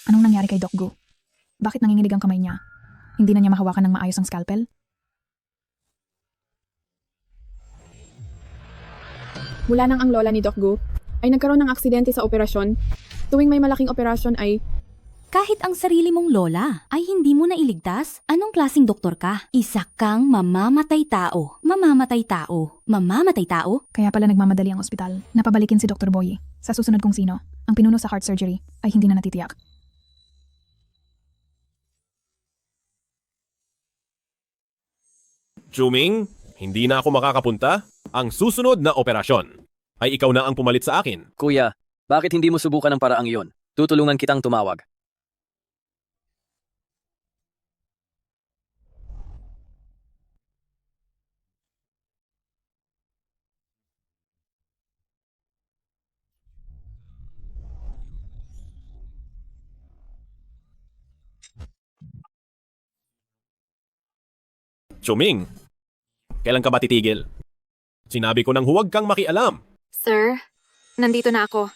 Anong nangyari kay Doc Gu? Bakit nanginginig ang kamay niya? Hindi na niya mahawakan ng maayos ang scalpel? Mula nang ang lola ni Doc Gu ay nagkaroon ng aksidente sa operasyon, tuwing may malaking operasyon ay Kahit ang sarili mong lola ay hindi mo na iligtas, anong klaseng doktor ka? Isa kang mamamatay tao. Mamamatay tao. Mamamatay tao? Kaya pala nagmamadali ang ospital. Napabalikin si Dr. Boy. Sa susunod kung sino, ang pinuno sa heart surgery ay hindi na natitiyak. Chuming, hindi na ako makakapunta. Ang susunod na operasyon ay ikaw na ang pumalit sa akin. Kuya, bakit hindi mo subukan ang paraang iyon? Tutulungan kitang tumawag. Chuming, kailan ka ba titigil? Sinabi ko nang huwag kang makialam. Sir, nandito na ako.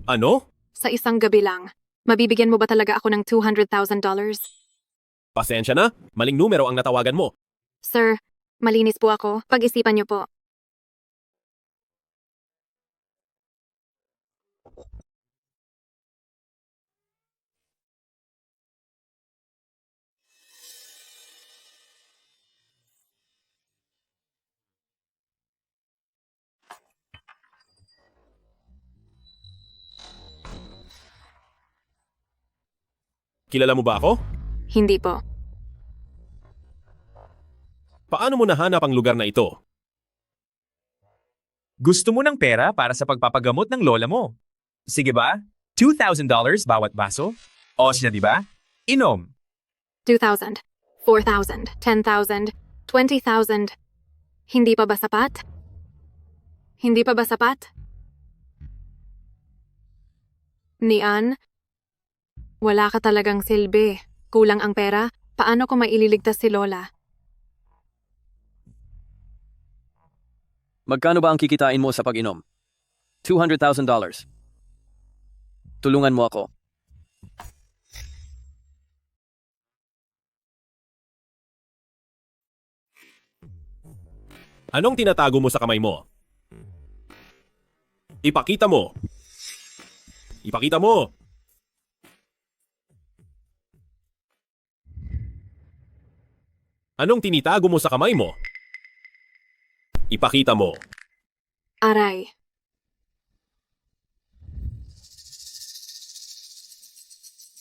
Ano? Sa isang gabi lang. Mabibigyan mo ba talaga ako ng $200,000? Pasensya na, maling numero ang natawagan mo. Sir, malinis po ako. Pag-isipan niyo po. Kilala mo ba ako? Hindi po. Paano mo nahanap ang lugar na ito? Gusto mo ng pera para sa pagpapagamot ng lola mo. Sige ba? $2,000 bawat baso? O siya, di ba? Inom. 2,000, 4,000, 10,000, 20,000. Hindi pa ba sapat? Hindi pa ba sapat? Nian, wala ka talagang silbi. Kulang ang pera. Paano ko maililigtas si Lola? Magkano ba ang kikitain mo sa pag-inom? $200,000. Tulungan mo ako. Anong tinatago mo sa kamay mo? Ipakita mo. Ipakita mo. Anong tinitago mo sa kamay mo? Ipakita mo. Aray.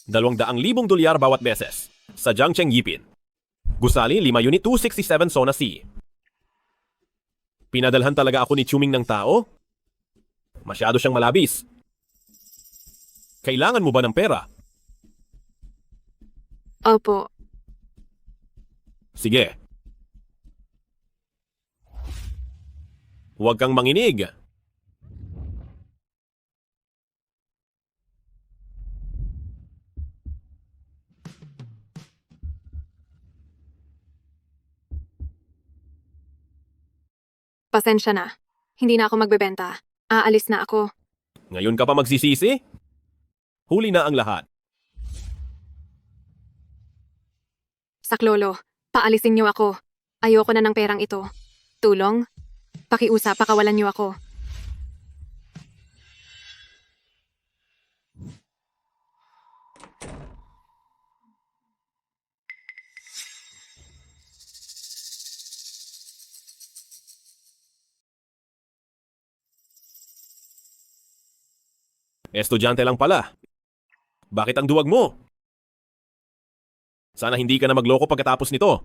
$200,000 bawat beses. Sa Jiangcheng Yipin. Gusali 5 Unit 267 Zona C. Pinadalhan talaga ako ni Chuming ng tao? Masyado siyang malabis. Kailangan mo ba ng pera? Opo. Sige. Huwag kang manginig. Pasensya na. Hindi na ako magbebenta. Aalis na ako. Ngayon ka pa magsisisi? Huli na ang lahat. Saklolo, paalisin niyo ako. Ayoko na ng perang ito. Tulong? Pakiusap, pakawalan niyo ako. Estudyante lang pala. Bakit ang duwag mo? Sana hindi ka na magloko pagkatapos nito.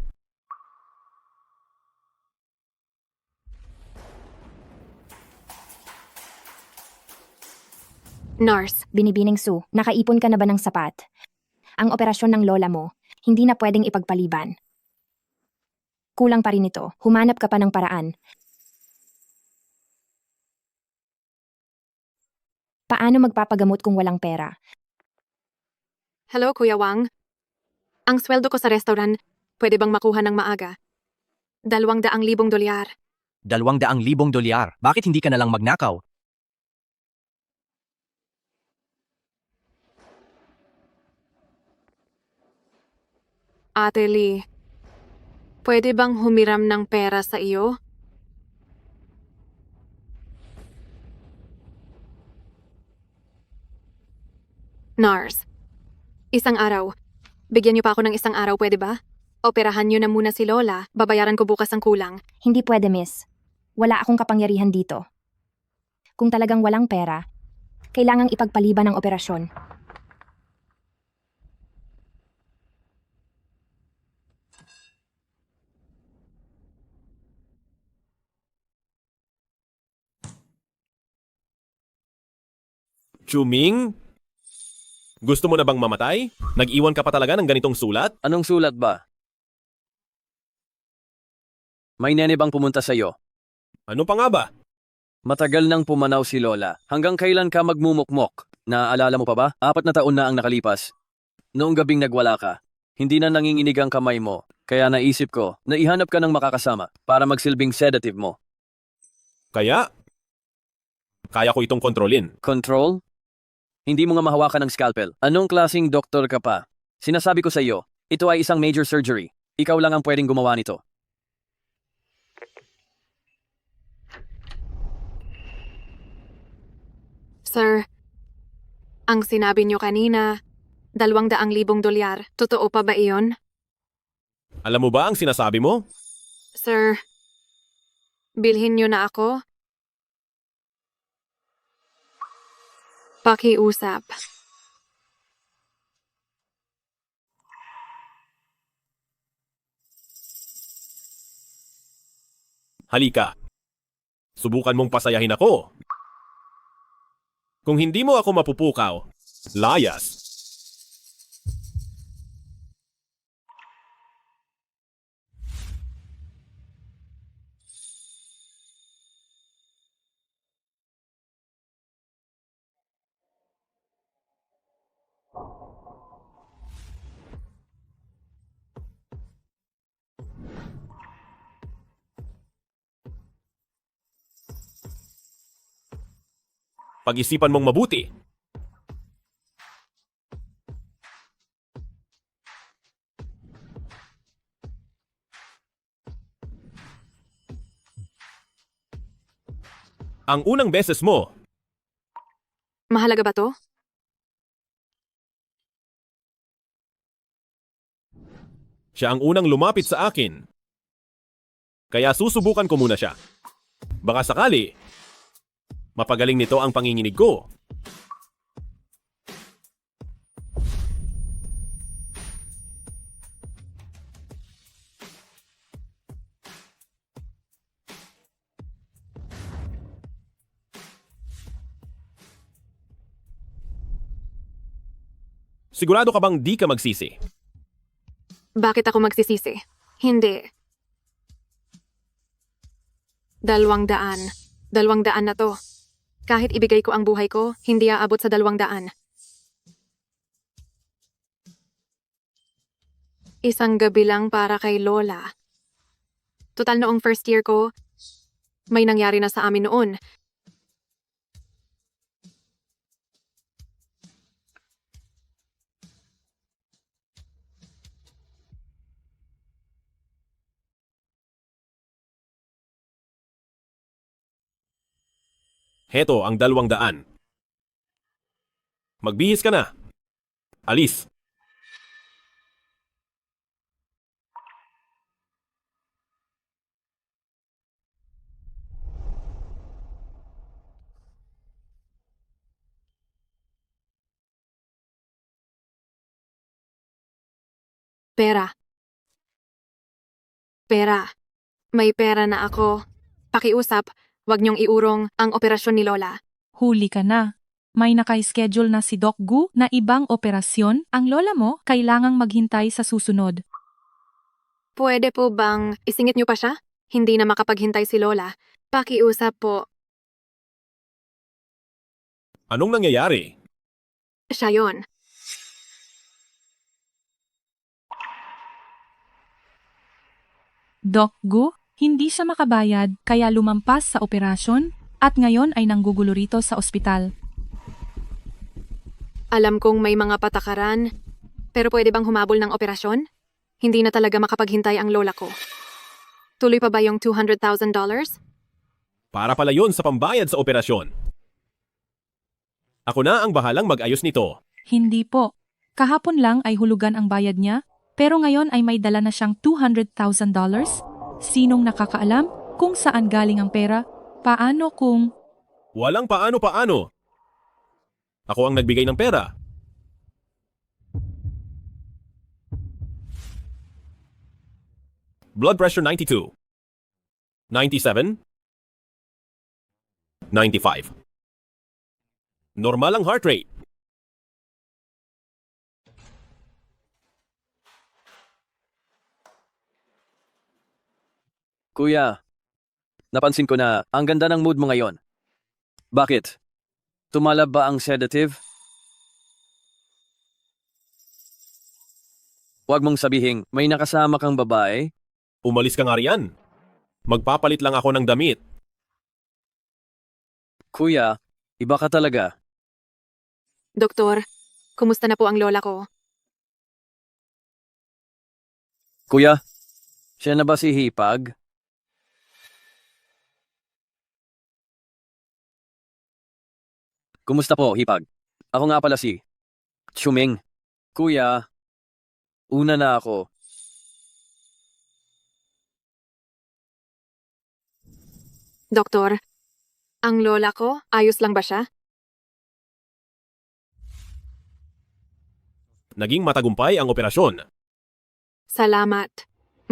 Nurse, Binibining Sue, nakaipon ka na ba ng sapat? Ang operasyon ng lola mo, hindi na pwedeng ipagpaliban. Kulang pa rin ito. Humanap ka pa ng paraan. Paano magpapagamot kung walang pera? hello Kuya Wang. Ang sweldo ko sa restaurant, pwede bang makuha ng maaga? $200,000. $200,000. Bakit hindi ka na lang magnakaw? Ate Lee, pwede bang humiram ng pera sa iyo? Nars, isang araw. Bigyan niyo pa ako ng isang araw, pwede ba? Operahan niyo na muna si Lola, babayaran ko bukas ang kulang. Hindi pwede, miss. Wala akong kapangyarihan dito. Kung talagang walang pera, kailangang ipagpaliban ang operasyon. Chuming? Gusto mo na bang mamatay? Nag-iwan ka pa talaga ng ganitong sulat? Anong sulat ba? May nene bang pumunta sa'yo? Ano pa nga ba? Matagal nang pumanaw si Lola. Hanggang kailan ka magmumukmok? Naaalala mo pa ba? 4 na taon na ang nakalipas. Noong gabing nagwala ka, hindi na nanginginig ang kamay mo. Kaya naisip ko na ihanap ka ng makakasama para magsilbing sedative mo. Kaya ko itong kontrolin. Control? Hindi mo nga mahawakan ng scalpel. Anong klasing doktor ka pa? Sinasabi ko sa iyo, ito ay isang major surgery. Ikaw lang ang pwedeng gumawa nito. Sir, ang sinabi niyo kanina, 200,000 dolyar. Totoo pa ba iyon? Alam mo ba ang sinasabi mo? Sir, bilhin niyo na ako? Pakiusap. Halika. Subukan mong pasayahin ako. Kung hindi mo ako mapupukaw, layas. Pag-isipan mong mabuti. Ang unang beses mo, Mahalaga ba to? siya ang unang lumapit sa akin. Kaya susubukan ko muna siya. Baka sakali, mapagaling nito ang panginginig ko. Sigurado ka bang di ka magsisi? Bakit ako magsisisi? Hindi. 200. 200 na to. Kahit ibigay ko ang buhay ko, hindi aabot sa 200. Isang gabi lang para kay Lola. Total noong first year ko, may nangyari na sa amin noon. Heto ang 200. Magbihis ka na. Alis. Pera. Pera. May pera na ako. Pakiusap, wag niyong iurong ang operasyon ni Lola. Huli ka na. May naka-schedule na si Doc Gu na ibang operasyon. Ang lola mo kailangang maghintay sa susunod. Pwede po bang isingit niyo pa siya? Hindi na makapaghintay si Lola. Pakiusap po. Anong nangyayari? Siya yon. Doc Gu, hindi siya makabayad kaya lumampas sa operasyon at ngayon ay nanggugulo rito sa ospital. Alam kong may mga patakaran, pero pwede bang humabol ng operasyon? Hindi na talaga makapaghintay ang lola ko. Tuloy pa ba yung $200,000? Para pala yon sa pambayad sa operasyon. Ako na ang bahalang mag-ayos nito. Hindi po. Kahapon lang ay hulugan ang bayad niya, pero ngayon ay may dala na siyang $200,000? Sinong nakakaalam kung saan galing ang pera? Paano kung... Walang paano-paano. Ako ang nagbigay ng pera. Blood pressure 92. 97. 95. Normal ang heart rate. Kuya, napansin ko na ang ganda ng mood mo ngayon. Bakit? Tumalab ba ang sedative? Huwag mong sabihing may nakasama kang babae. Umalis ka nga riyan. Magpapalit lang ako ng damit. Kuya, iba ka talaga. Doktor, kumusta na po ang lola ko? Kuya, siya na ba si Hipag? Kumusta po, Hipag? Ako nga pala si Chuming. Kuya, una na ako. Doktor, ang lola ko, ayos lang ba siya? Naging matagumpay ang operasyon. Salamat.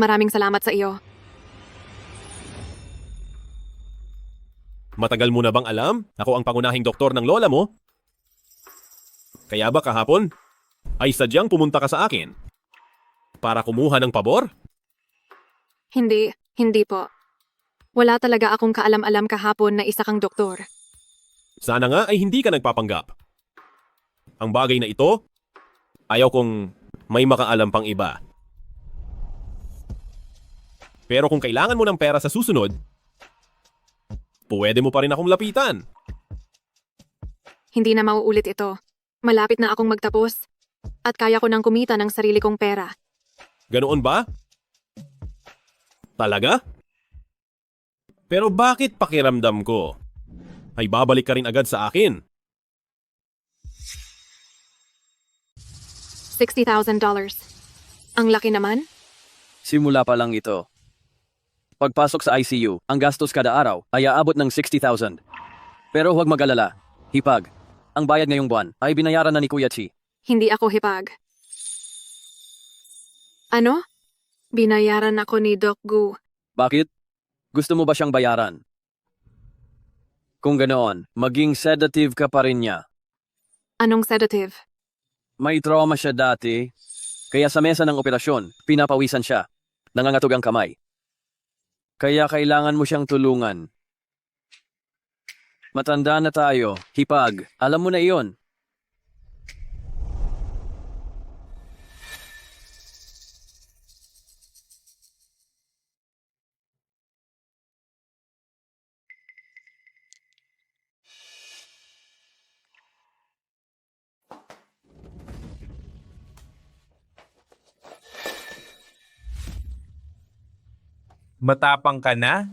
Maraming salamat sa iyo. Matagal mo na bang alam? Ako ang pangunahing doktor ng lola mo? Kaya ba kahapon ay sadyang pumunta ka sa akin para kumuha ng pabor? Hindi po. Wala talaga akong kaalam-alam kahapon na isa kang doktor. Sana nga ay hindi ka nagpapanggap. Ang bagay na ito, ayaw kong may makaalam pang iba. Pero kung kailangan mo ng pera sa susunod, pwede mo pa rin akong lapitan. Hindi na mauulit ito. Malapit na akong magtapos at kaya ko nang kumita ng sarili kong pera. Ganoon ba? Talaga? Pero bakit pakiramdam ko ay babalik ka rin agad sa akin? $60,000. Ang laki naman. Simula pa lang ito. Pagpasok sa ICU, ang gastos kada araw ay aabot ng 60,000. Pero huwag mag-alala. Hipag, ang bayad ngayong buwan ay binayaran na ni Kuya Chi. Hindi ako hipag. Ano? Binayaran ako ni Doc Gu. Bakit? Gusto mo ba siyang bayaran? Kung ganoon, maging sedative ka pa rin niya. Anong sedative? May trauma siya dati, kaya sa mesa ng operasyon, pinapawisan siya. Nangangatog ang kamay. Kaya kailangan mo siyang tulungan. Matanda na tayo, Hipag. Alam mo na iyon. Matapang ka na?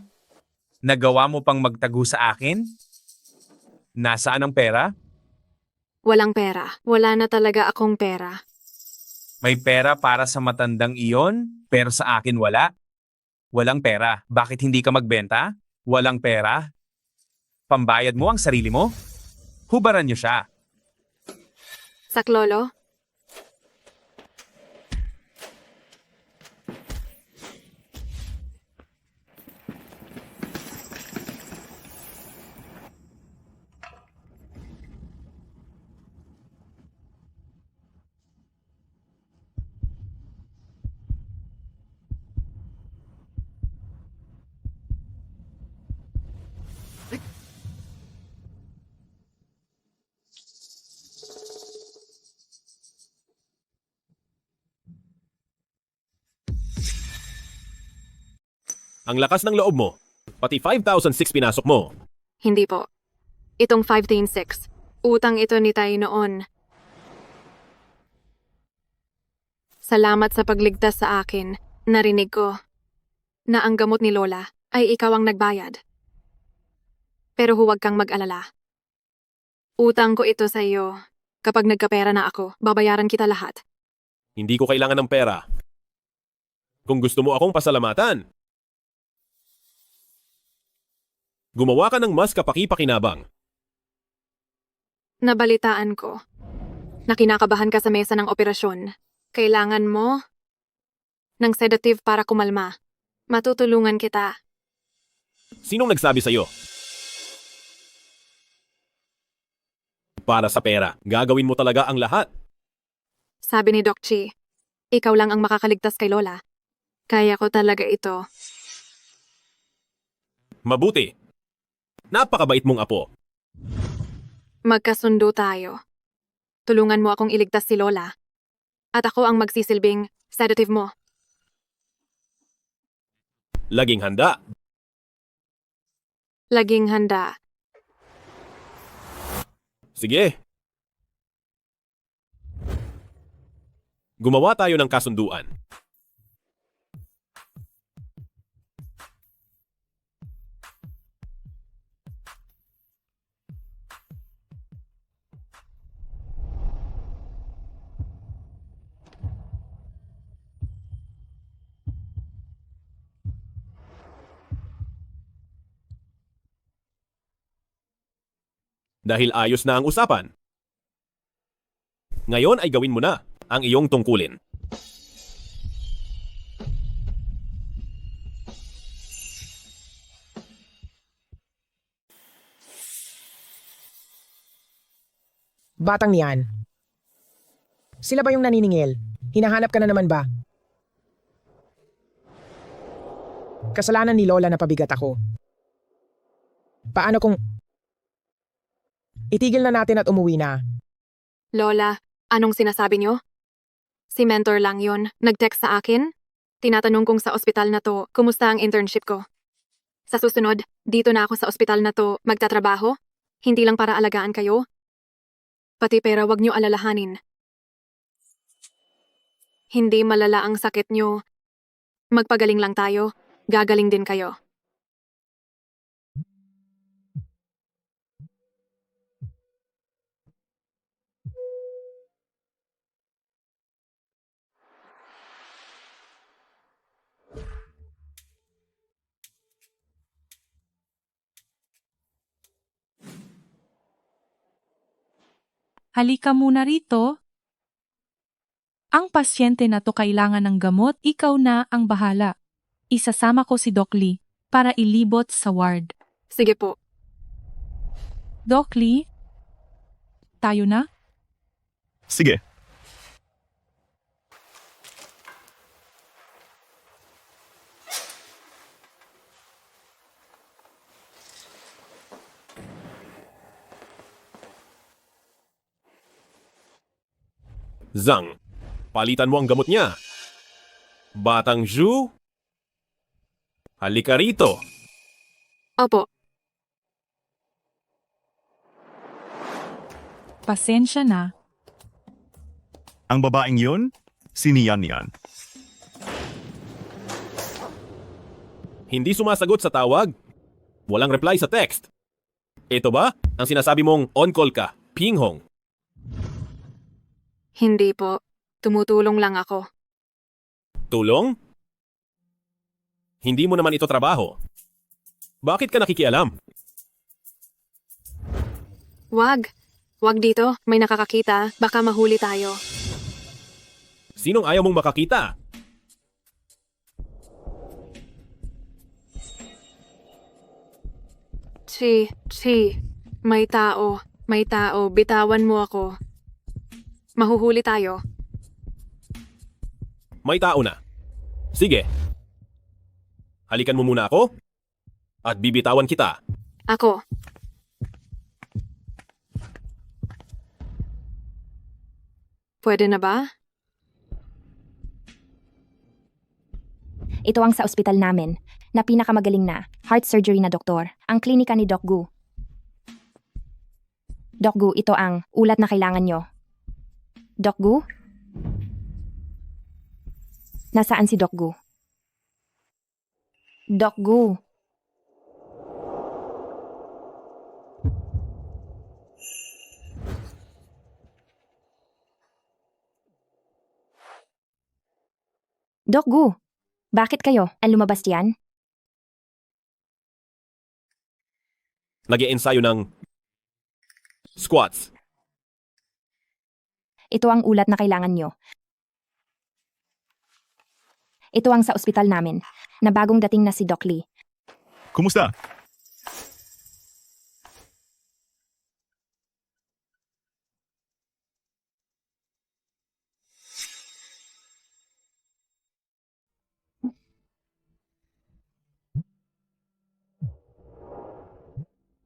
Nagawa mo pang magtago sa akin? Nasaan ang pera? Walang pera. Wala na talaga akong pera. May pera para sa matandang iyon, pero sa akin wala. Walang pera. Bakit hindi ka magbenta? Walang pera. Pambayad mo ang sarili mo? Hubaran niyo siya. Saklolo? Ang lakas ng loob mo. Pati 5,006 pinasok mo. Hindi po. Itong 15,600. Utang ito ni Tay noon. Salamat sa pagligtas sa akin. Narinig ko na ang gamot ni Lola ay ikaw ang nagbayad. Pero huwag kang mag-alala. Utang ko ito sa iyo. Kapag nagkapera na ako, babayaran kita lahat. Hindi ko kailangan ng pera. Kung gusto mo akong pasalamatan, gumawa ka ng mas kapaki-pakinabang. Nabalitaan ko na kinakabahan ka sa mesa ng operasyon. Kailangan mo ng sedative para kumalma. Matutulungan kita. Sinong nagsabi sa'yo? Para sa pera, gagawin mo talaga ang lahat. Sabi ni Doc Chi, ikaw lang ang makakaligtas kay Lola. Kaya ko talaga ito. Mabuti. Napakabait mong apo. Magkasundo tayo. Tulungan mo akong iligtas si Lola. At ako ang magsisilbing sedative mo. Laging handa. Laging handa. Sige. Gumawa tayo ng kasunduan. Dahil ayos na ang usapan. Ngayon ay gawin mo na ang iyong tungkulin. Batang niyan. Sila ba yung naniningil? Hinahanap ka na naman ba? Kasalanan ni Lola na pabigat ako. Paano kung itigil na natin at umuwi na? Lola, anong sinasabi niyo? Si mentor lang yun. Nag-text sa akin. Tinatanong kong sa ospital na to, kumusta ang internship ko. Sa susunod, dito na ako sa ospital na to magtatrabaho. Hindi lang para alagaan kayo. Pati pera wag niyo alalahanin. Hindi malala ang sakit niyo. Magpagaling lang tayo. Gagaling din kayo. Halika muna rito. Ang pasyente na to kailangan ng gamot, ikaw na ang bahala. Isasama ko si Doc Lee para ilibot sa ward. Sige po. Doc Lee, tayo na? Sige. Zhang, palitan mo ang gamot niya. Batang Zhu, halika rito. Opo. Pasensya na. Ang babaeng yun, siniyan yan. Hindi sumasagot sa tawag. Walang reply sa text. Ito ba ang sinasabi mong on-call ka, Ping Hong? Hindi po. Tumutulong lang ako. Tulong? Hindi mo naman ito trabaho. Bakit ka nakikialam? Wag. Wag dito. May nakakakita. Baka mahuli tayo. Sinong ayaw mong makakita? Chi. May tao. May tao. Bitawan mo ako. Mahuhuli tayo. May tao na. Sige. Halikan mo muna ako at bibitawan kita. Ako. Pwede na ba? Ito ang sa ospital namin, na pinakamagaling na, heart surgery na doktor, ang klinika ni Doc Gu. Doc Gu, ito ang ulat na kailangan nyo. Doc Gu? Nasaan si Doc Gu? Doc Gu. Doc Gu, bakit kayo? Ang lumabas diyan? Nag-iensayo ng squats. Ito ang ulat na kailangan nyo. Ito ang sa ospital namin, na bagong dating na si Doc Lee. Kumusta?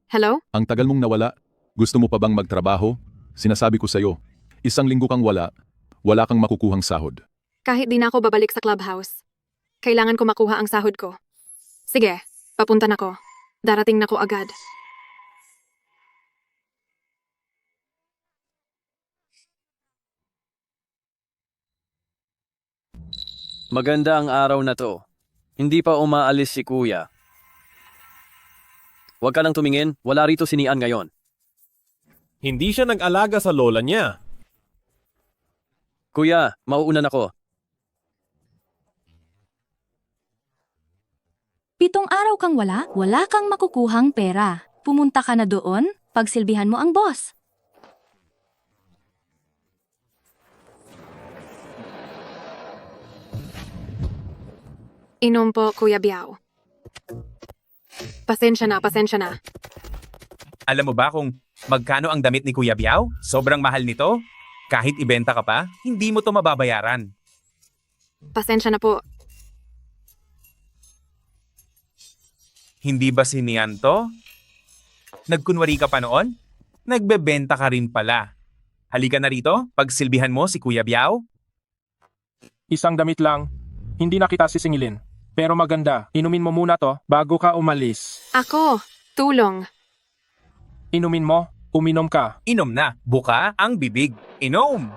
Hello? Ang tagal mong nawala. Gusto mo pa bang magtrabaho? Sinasabi ko sa'yo, 1 linggo kang wala kang makukuhang sahod. Kahit di na ako babalik sa clubhouse. Kailangan ko makuha ang sahod ko. Sige, papunta na ko. Darating na ko agad. Maganda ang araw na to. Hindi pa umaalis si kuya. Huwag ka nang tumingin, wala rito si Nian ngayon. Hindi siya nag-alaga sa lola niya. Kuya, mauuna na ko. 7 araw kang wala kang makukuhang pera. Pumunta ka na doon, pagsilbihan mo ang boss. Inom po, Kuya Biao. Pasensya na, pasensya na. Alam mo ba kung magkano ang damit ni Kuya Biao? Sobrang mahal nito. Kahit ibenta ka pa, hindi mo to mababayaran. Pasensya na po. Hindi ba si Nian to? Nagkunwari ka pa noon? Nagbebenta ka rin pala. Halika na rito, pagsilbihan mo si Kuya Biao. Isang damit lang. Hindi na kita sisingilin. Pero maganda, inumin mo muna to bago ka umalis. Ako, tulong. Inumin mo, uminom ka. Inom na, buka ang bibig. Inom!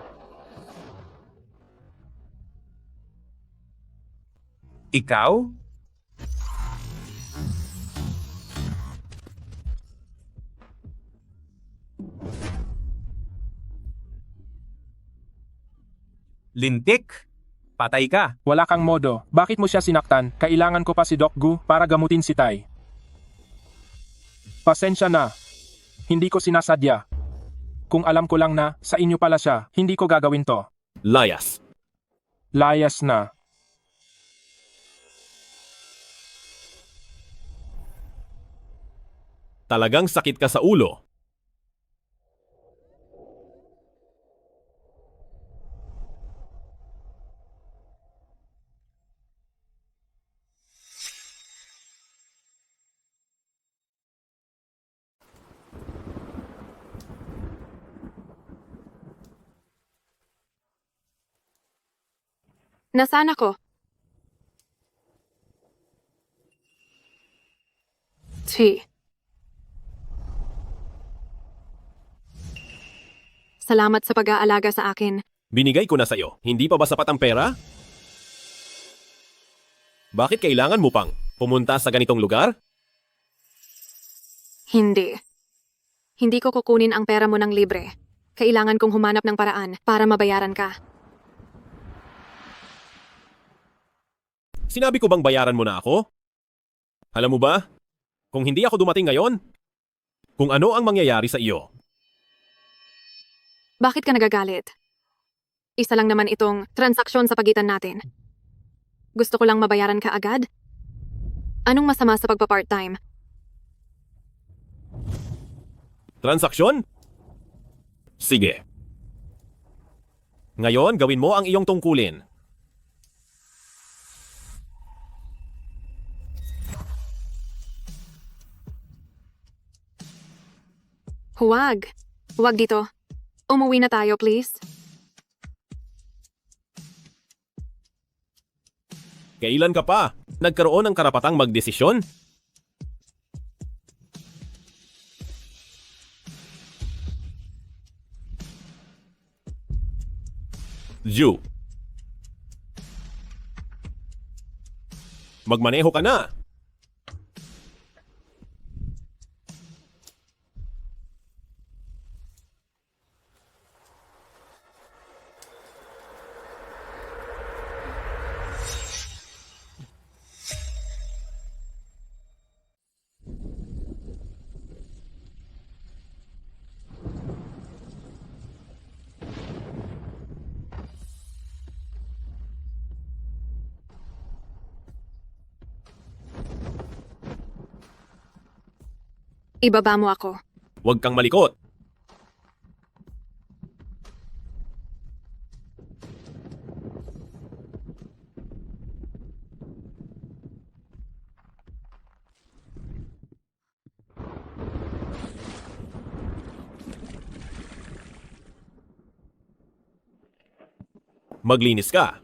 Ikaw? Lintik? Patay ka. Wala kang modo. Bakit mo siya sinaktan? Kailangan ko pa si Doc Gu para gamutin si Tai. Pasensya na. Hindi ko sinasadya. Kung alam ko lang na sa inyo pala siya, hindi ko gagawin to. Layas. Layas na. Talagang sakit ka sa ulo. Nasaan ako? Salamat sa pag-aalaga sa akin. Binigay ko na sa'yo. Hindi pa ba sapat ang pera? Bakit kailangan mo pang pumunta sa ganitong lugar? Hindi. Hindi ko kukunin ang pera mo ng libre. Kailangan kong humanap ng paraan para mabayaran ka. Sinabi ko bang bayaran mo na ako? Alam mo ba, kung hindi ako dumating ngayon, kung ano ang mangyayari sa iyo. Bakit ka nagagalit? Isa lang naman itong transaksyon sa pagitan natin. Gusto ko lang mabayaran ka agad? Anong masama sa pagpa-part-time? Transaksyon? Sige. Ngayon, gawin mo ang iyong tungkulin. Huwag. Huwag dito. Umuwi na tayo, please. Kailan ka pa? Nagkaroon ng karapatang magdesisyon? Ju. Magmaneho ka na! Ibaba mo ako. Huwag kang malikot. Maglinis ka.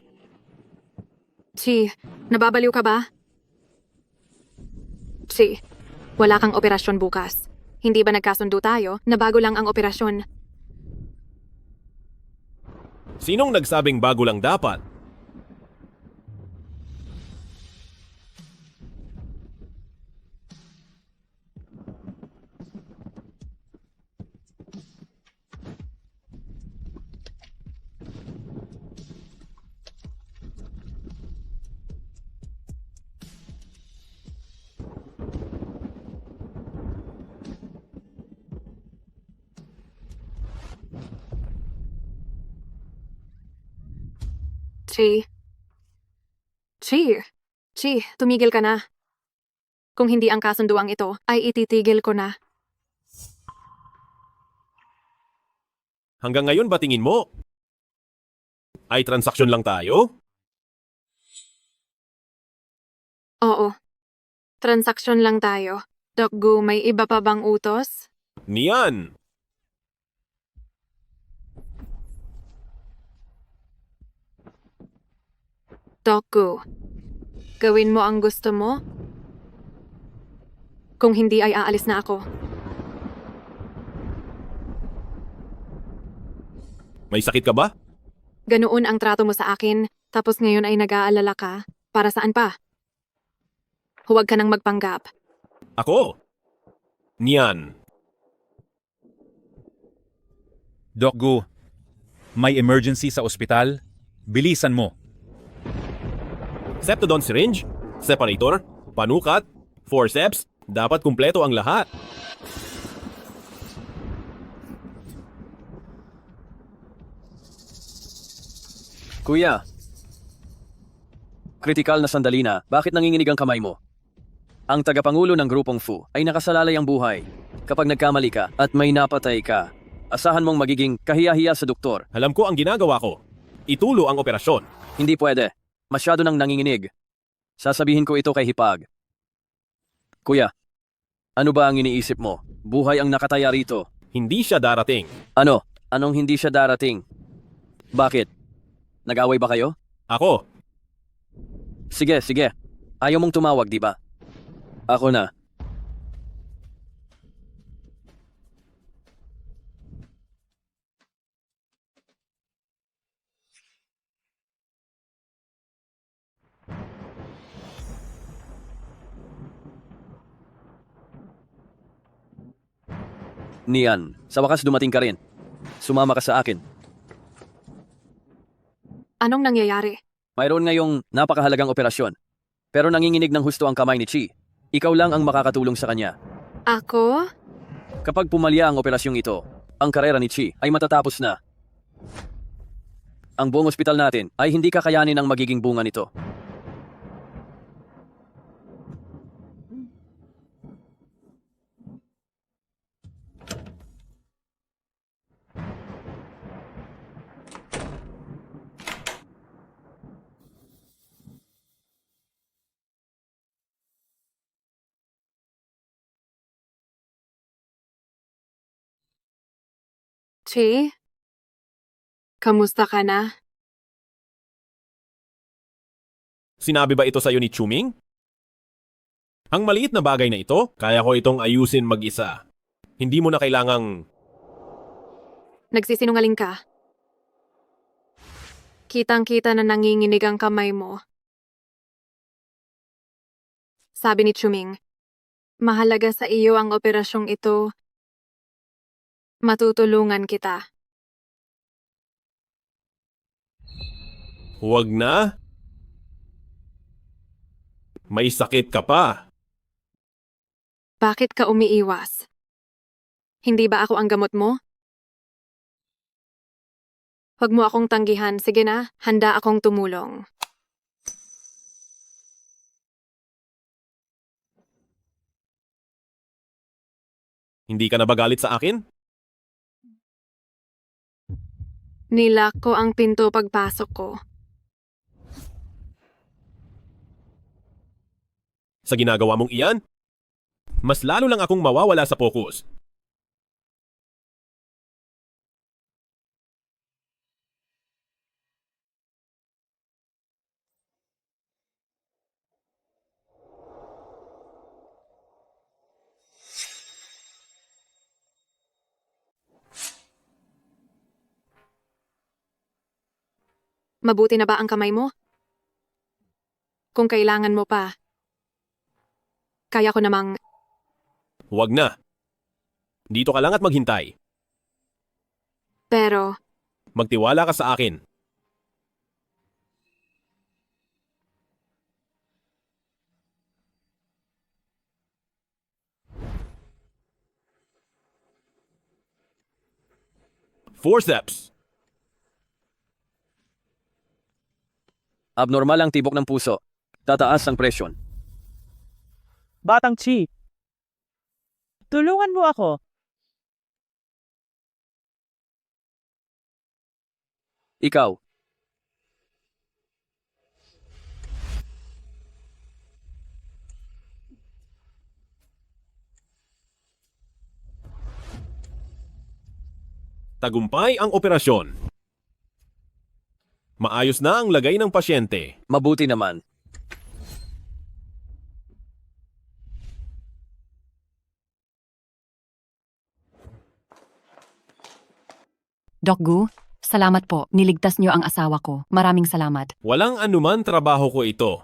Chi, nababaliw ka ba? Chi, wala kang operasyon bukas. Hindi ba nagkasundo tayo na bago lang ang operasyon? Sinong nagsabing bago lang dapat? Chi. Chi. Chi, tumigil ka na. Kung hindi ang kasunduang ito, ay ititigil ko na. Hanggang ngayon ba tingin mo? Ay transaksyon lang tayo? Oo. Transaksyon lang tayo. Doc Gu, may iba pa bang utos? Niyan! Doc Gu, gawin mo ang gusto mo? Kung hindi ay aalis na ako. May sakit ka ba? Ganoon ang trato mo sa akin, tapos ngayon ay nag-aalala ka. Para saan pa? Huwag ka nang magpanggap. Ako? Niyan. Doc Gu, may emergency sa ospital. Bilisan mo. Septodon syringe, separator, panukat, forceps, dapat kumpleto ang lahat. Kuya, kritikal na sandali na, bakit nanginginig ang kamay mo? Ang tagapangulo ng grupong Fu ay nakasalalay ang buhay. Kapag nagkamali ka at may napatay ka, asahan mong magiging kahiya-hiya sa doktor. Alam ko ang ginagawa ko. Itulo ang operasyon. Hindi pwede. Masyado nang nanginginig. Sasabihin ko ito kay Hipag. Kuya, ano ba ang iniisip mo? Buhay ang nakataya rito. Hindi siya darating. Ano? Anong hindi siya darating? Bakit? Nag-away ba kayo? Ako. Sige, sige. Ayaw mong tumawag, di ba? Ako na. Nian, sa wakas dumating ka rin. Sumama ka sa akin. Anong nangyayari? Mayroon ngayong napakahalagang operasyon. Pero nanginginig ng husto ang kamay ni Chi. Ikaw lang ang makakatulong sa kanya. Ako? Kapag pumalya ang operasyong ito, ang karera ni Chi ay matatapos na. Ang buong ospital natin ay hindi kakayanin ang magiging bunga nito. Chi? Kamusta ka na? Sinabi ba ito sa'yo ni Chuming? Ang maliit na bagay na ito, kaya ko itong ayusin mag-isa. Hindi mo na kailangang... Nagsisinungaling ka. Kitang-kita na nanginginig ang kamay mo. Sabi ni Chuming, mahalaga sa iyo ang operasyong ito. Matutulungan kita. Huwag na. May sakit ka pa. Bakit ka umiiwas? Hindi ba ako ang gamot mo? Huwag mo akong tanggihan. Sige na, handa akong tumulong. Hindi ka na ba galit sa akin? Nilak ko ang pinto pagpasok ko. Sa ginagawa mong iyan, mas lalo lang akong mawawala sa focus. Mabuti na ba ang kamay mo? Kung kailangan mo pa, kaya ko namang... Huwag na. Dito ka lang at maghintay. Pero, Magtiwala ka sa akin. Forceps. Abnormal ang tibok ng puso. Tataas ang presyon. Batang Chi, tulungan mo ako. Ikaw. Tagumpay ang operasyon. Maayos na ang lagay ng pasyente. Mabuti naman. Doc Gu, salamat po. Niligtas niyo ang asawa ko. Maraming salamat. Walang anuman trabaho ko ito.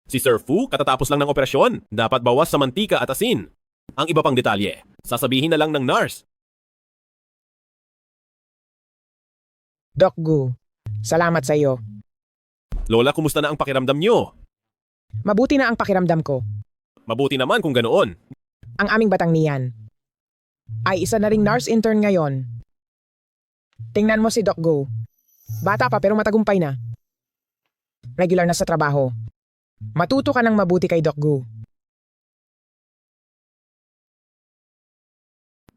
Si Sir Fu, katatapos lang ng operasyon. Dapat bawas sa mantika at asin. Ang iba pang detalye, sasabihin na lang ng nurse. Doc Gu, salamat sa iyo. Lola, kumusta na ang pakiramdam niyo? Mabuti na ang pakiramdam ko. Mabuti naman kung ganoon. Ang aming batang niyan ay isa na ring nurse intern ngayon. Tingnan mo si Doc Gu. Bata pa pero matagumpay na. Regular na sa trabaho. Matuto ka ng mabuti kay Doc Gu.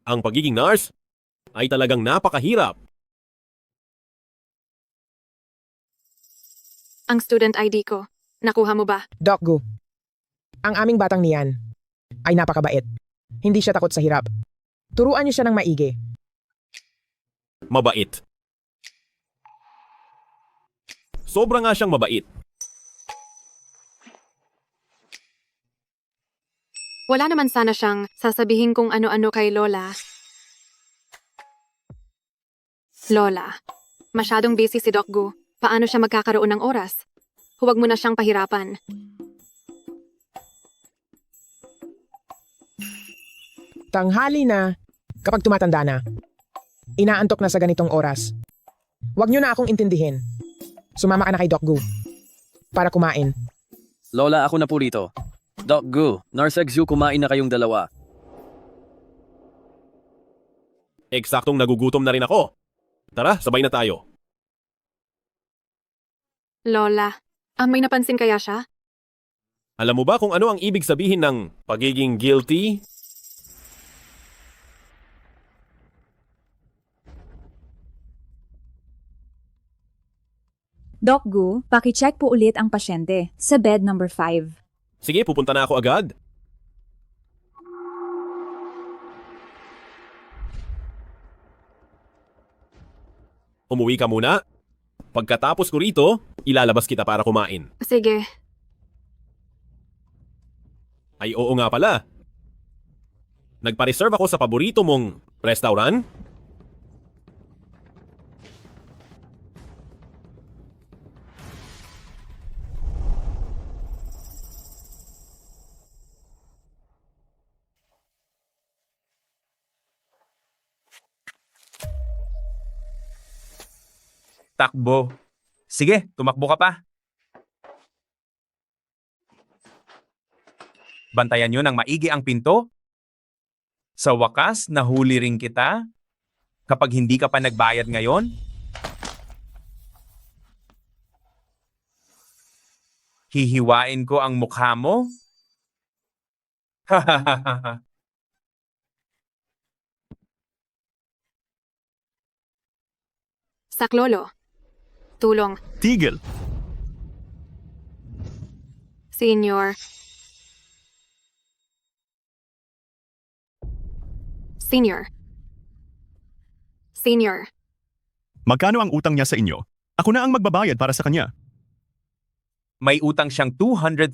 Ang pagiging nurse ay talagang napakahirap. ang student ID ko. Nakuha mo ba? Doc Gu, ang aming batang niyan ay napakabait. Hindi siya takot sa hirap. Turuan niyo siya ng maigi. Mabait. Sobra nga siyang mabait. Wala naman sana siyang sasabihin kung ano-ano kay Lola. Lola, masyadong busy si Doc Gu. Paano siya magkakaroon ng oras? Huwag mo na siyang pahirapan. Tanghali na kapag tumatanda na. Inaantok na sa ganitong oras. Huwag niyo na akong intindihin. Sumama ka na kay Doc Gu para kumain. Lola, ako na po rito. Doc Gu, Nurse Exu, kumain na kayong dalawa. Eksaktong nagugutom na rin ako. Tara, sabay na tayo. Lola, may napansin kaya siya? Alam mo ba kung ano ang ibig sabihin ng pagiging guilty? Doc Gu, paki-check po ulit ang pasyente sa bed number 5. Sige, pupunta na ako agad. Umuwi ka muna. Pagkatapos ko rito, ilalabas kita para kumain. Sige. Ay oo nga pala. Nagpa-reserve ako sa paborito mong restaurant. Takbo. Sige, tumakbo ka pa. Bantayan nyo ng maigi ang pinto. Sa wakas, nahuli rin kita. Kapag hindi ka pa nagbayad ngayon, hihiwain ko ang mukha mo. Saklolo. Tulong. Tigil! Senior. Senior. Senior. Magkano ang utang niya sa inyo? Ako na ang magbabayad para sa kanya. May utang siyang $200,000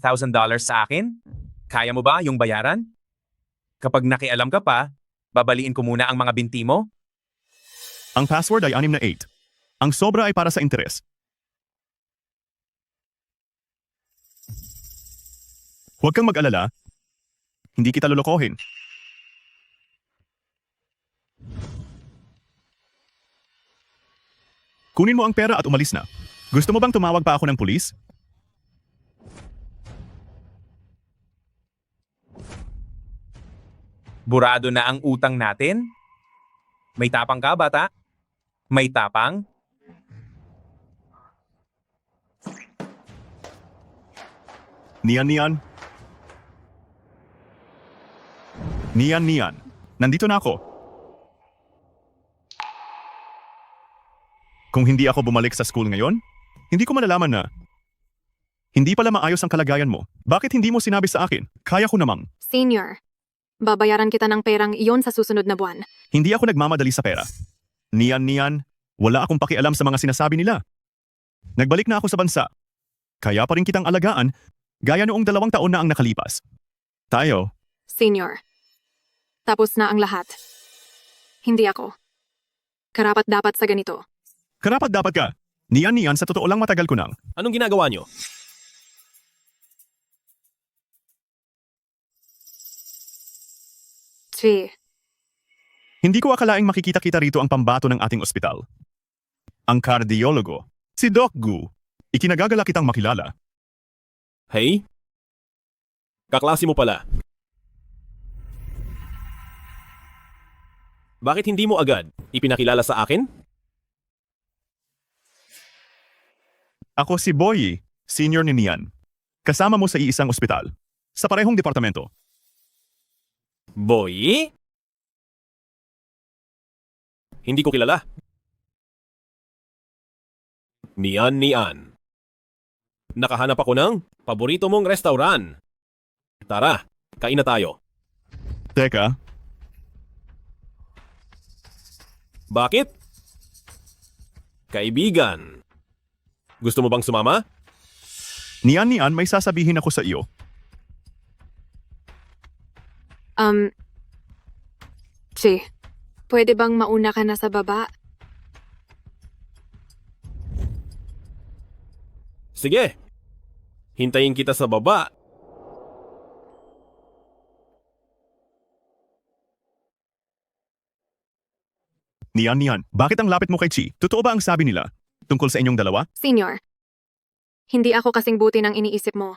sa akin? Kaya mo ba yung bayaran? Kapag nakialam ka pa, babaliin ko muna ang mga binti mo. Ang password ay 6 na 8. Ang sobra ay para sa interes. Huwag kang mag-alala. Hindi kita lolokohin. Kunin mo ang pera at umalis na. Gusto mo bang tumawag pa ako ng pulis? Burado na ang utang natin? May tapang ka, bata? May tapang? Nian. Nian. Nandito na ako. Kung hindi ako bumalik sa school ngayon, hindi ko malalaman na hindi pala maayos ang kalagayan mo. Bakit hindi mo sinabi sa akin? Kaya ko namang. Senior. Babayaran kita ng perang iyon sa susunod na buwan. Hindi ako nagmamadali sa pera. Nian, wala akong pakialam sa mga sinasabi nila. Nagbalik na ako sa bansa. Kaya pa rin kitang alagaan, gaya noong 2 taon na ang nakalipas. Tayo. Senior. Tapos na ang lahat. Hindi ako. Karapat dapat sa ganito. Karapat dapat ka. Nian, sa totoo lang matagal ko nang. Anong ginagawa nyo? Chi. Hindi ko akalaing makikita-kita rito ang pambato ng ating ospital. Ang kardiologo, si Doc Gu. Ikinagagala kitang makilala. Hey? Kaklase mo pala. Bakit hindi mo agad ipinakilala sa akin? Ako si Boy, senior ni Nian. Kasama mo sa iisang ospital. Sa parehong departamento. Boy? Hindi ko kilala. Nian. Nakahanap ako ng paborito mong restaurant. Tara, kain na tayo. Teka, Bakit? Kaibigan. Gusto mo bang sumama? Nian, may sasabihin ako sa iyo. Chi. Pwede bang mauna ka na sa baba? Sige. Hintayin kita sa baba. Nian, bakit ang lapit mo kay Chi? Totoo ba ang sabi nila tungkol sa inyong dalawa? Senior. Hindi ako kasing buti ng iniisip mo.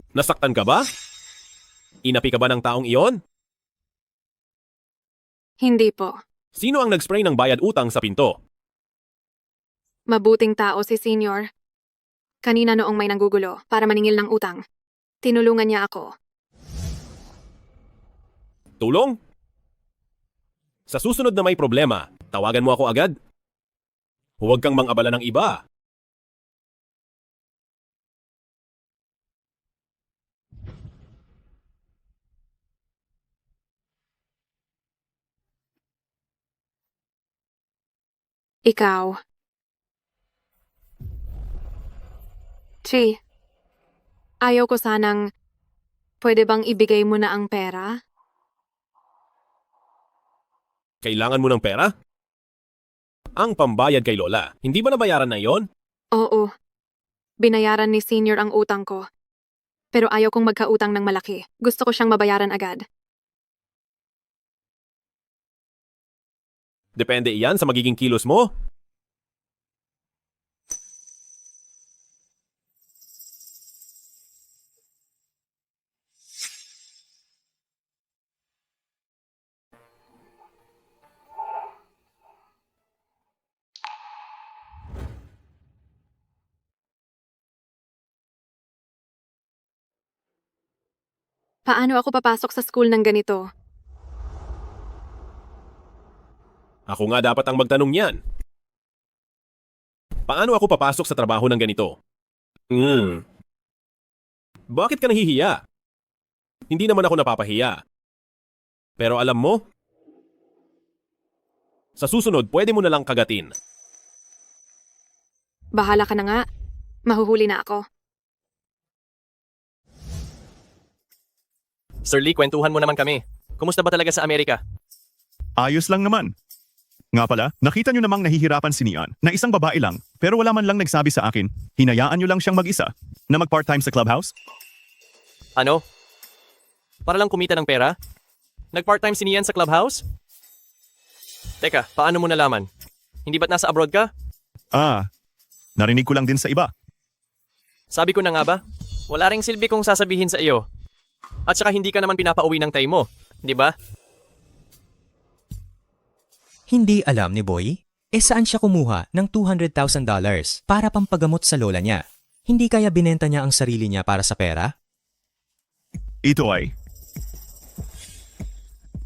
Nasaktan ka ba? Inapi ka ba ng taong iyon? Hindi po. Sino ang nag-spray ng bayad utang sa pinto? Mabuting tao si Senior. Kanina noong may nanggugulo para maningil ng utang. Tinulungan niya ako. Tulong? Sa susunod na may problema, tawagan mo ako agad. Huwag kang mang-abala ng iba. Ikaw. Chi, Ayaw ko sanang, pwede bang ibigay mo na ang pera? Kailangan mo ng pera? Ang pambayad kay Lola, hindi ba nabayaran na yon? Oo. Binayaran ni Senior ang utang ko. Pero ayaw kong magkautang ng malaki. Gusto ko siyang mabayaran agad. Depende iyan sa magiging kilos mo. Paano ako papasok sa school ng ganito? Ako nga dapat ang magtanong niyan. Paano ako papasok sa trabaho ng ganito? Bakit ka nahihiya? Hindi naman ako napapahiya. Pero alam mo, sa susunod pwede mo na lang kagatin. Bahala ka na nga. Mahuhuli na ako. Sir Lee, kwentuhan mo naman kami. Kumusta ba talaga sa Amerika? Ayos lang naman. Nga pala, nakita nyo namang nahihirapan si Nian na isang babae lang pero wala man lang nagsabi sa akin, hinayaan nyo lang siyang mag-isa na mag-part-time sa clubhouse? Ano? Para lang kumita ng pera? Nag-part-time si Nian sa clubhouse? Teka, paano mo nalaman? Hindi ba't nasa abroad ka? Narinig ko lang din sa iba. Sabi ko na nga ba? Wala ring silbi kong sasabihin sa iyo. At saka hindi ka naman pinapauwi ng tay mo, di ba? Hindi alam ni Boy? Saan siya kumuha ng $200,000 para pampagamot sa lola niya? Hindi kaya binenta niya ang sarili niya para sa pera? Ito ay,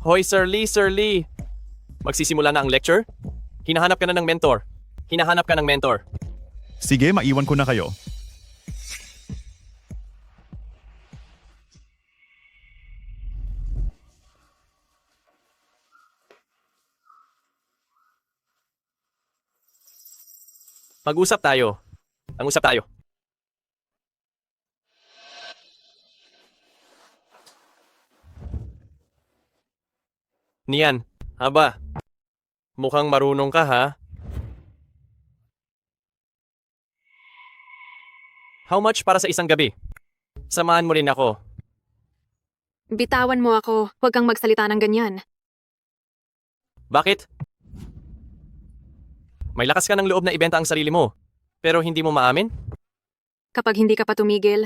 Hoy, Sir Lee, Sir Lee! Magsisimula na ang lecture? Hinahanap ka na ng mentor. Hinahanap ka ng mentor. sige, maiwan ko na kayo. Mag-usap tayo. Ang-usap tayo. Nian, haba. Mukhang marunong ka ha? How much para sa isang gabi? Samahan mo rin ako. Bitawan mo ako. Huwag kang magsalita ng ganyan. Bakit? May lakas ka ng loob na ibenta ang sarili mo, pero hindi mo maamin? Kapag hindi ka pa tumigil,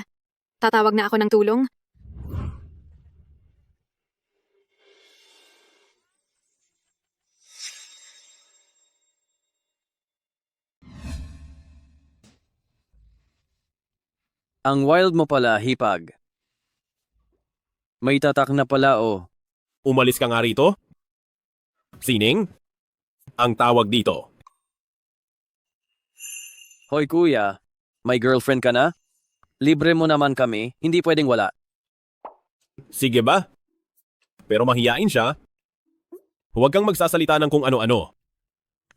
tatawag na ako ng tulong. Ang wild mo pala, hipag. May tatak na pala oh. Umalis ka nga rito? Sining? Ang tawag dito. Hoy kuya, may girlfriend ka na? Libre mo naman kami, hindi pwedeng wala. Sige ba? Pero mahiyain siya. Huwag kang magsasalita ng kung ano-ano.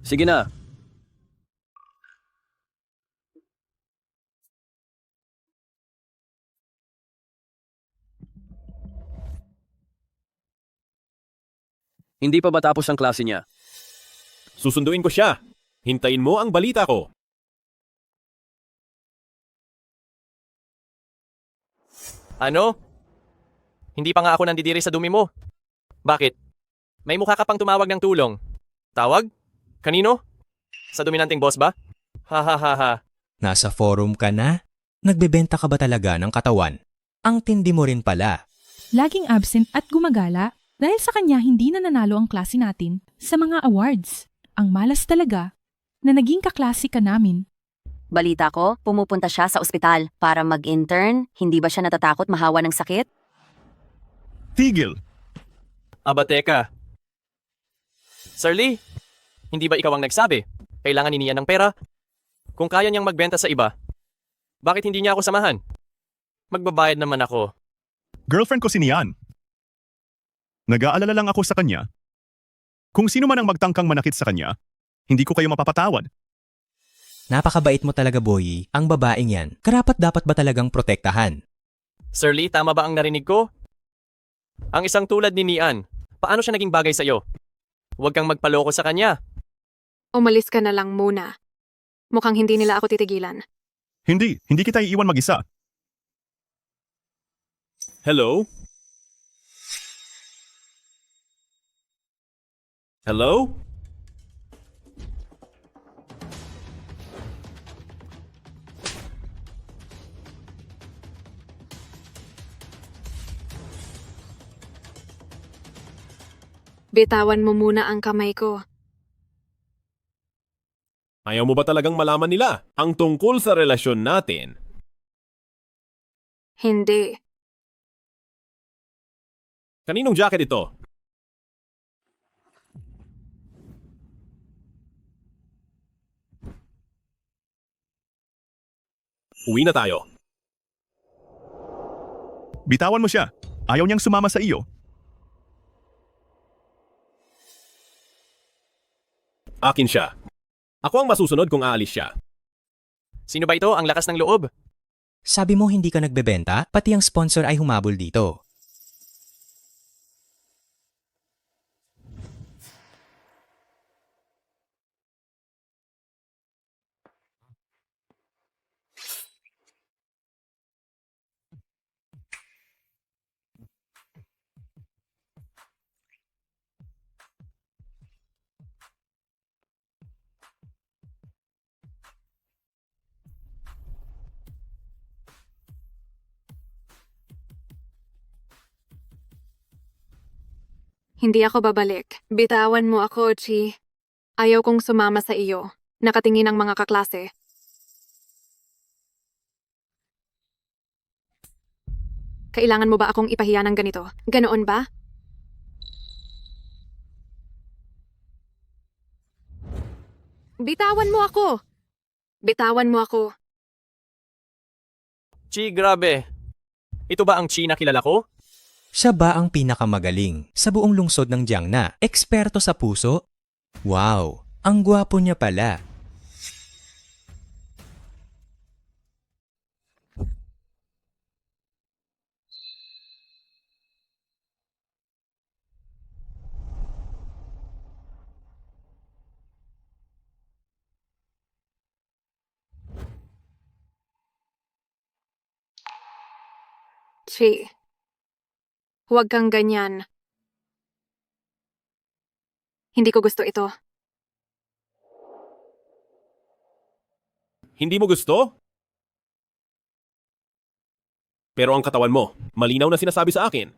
Sige na. Hindi pa ba tapos ang klase niya? Susunduin ko siya. Hintayin mo ang balita ko. Ano? Hindi pa nga ako nandidiri sa dumi mo. Bakit? May mukha ka pang tumawag ng tulong. Tawag? Kanino? Sa dominanting boss ba? Ha ha ha ha. Nasa forum ka na? Nagbebenta ka ba talaga ng katawan? Ang tindi mo rin pala. Laging absent at gumagala dahil sa kanya hindi na nanalo ang klase natin sa mga awards. Ang malas talaga na naging kaklase ka namin. Balita ko, pumupunta siya sa ospital para mag-intern. Hindi ba siya natatakot mahawa ng sakit? Tigil! Aba teka. Sir Lee, hindi ba ikaw ang nagsabi? Kailangan ni Nian ng pera? Kung kaya niyang magbenta sa iba, bakit hindi niya ako samahan? Magbabayad naman ako. Girlfriend ko si Nian. Nag-aalala lang ako sa kanya. Kung sino man ang magtangkang manakit sa kanya, hindi ko kayo mapapatawad. Napakabait mo talaga, Boy. Ang babaeng yan, karapat dapat ba talagang protektahan? Sir Lee, tama ba ang narinig ko? Ang isang tulad ni Nian, paano siya naging bagay sa'yo? Huwag kang magpaloko sa kanya. Umalis ka na lang muna. Mukhang hindi nila ako titigilan. Hindi kita iiwan mag-isa. Hello? Hello? Bitawan mo muna ang kamay ko. Ayaw mo ba talagang malaman nila ang tungkol sa relasyon natin? Hindi. Kaninong jacket ito? Uwi na tayo. Bitawan mo siya. Ayaw niyang sumama sa iyo. Akin siya. Ako ang masusunod kung aalis siya. Sino ba ito? Ang lakas ng loob. Sabi mo hindi ka nagbebenta, pati ang sponsor ay humabol dito. Hindi ako babalik. Bitawan mo ako, Chi. Ayaw kong sumama sa iyo. Nakatingin ang mga kaklase. Kailangan mo ba akong ipahiya ng ganito? Ganoon ba? Bitawan mo ako! Bitawan mo ako. Chi, grabe. Ito ba ang Chi na kilala ko? Siya ba ang pinakamagaling sa buong lungsod ng Jiangna? Eksperto sa puso? Wow, ang gwapo niya pala. Chi. Huwag kang ganyan. Hindi ko gusto ito. Hindi mo gusto? Pero ang katawan mo, malinaw na sinasabi sa akin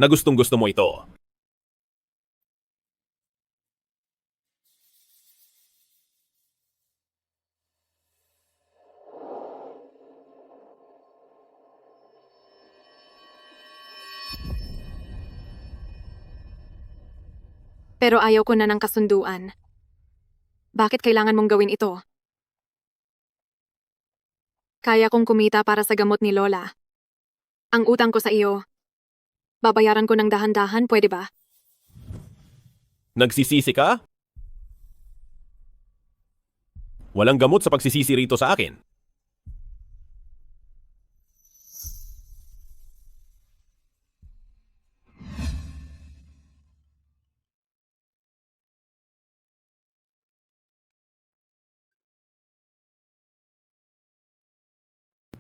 na gustong gusto mo ito. Pero ayaw ko na ng kasunduan. Bakit kailangan mong gawin ito? Kaya kong kumita para sa gamot ni Lola. Ang utang ko sa iyo, babayaran ko ng dahan-dahan, pwede ba? Nagsisisi ka? Walang gamot sa pagsisisi rito sa akin.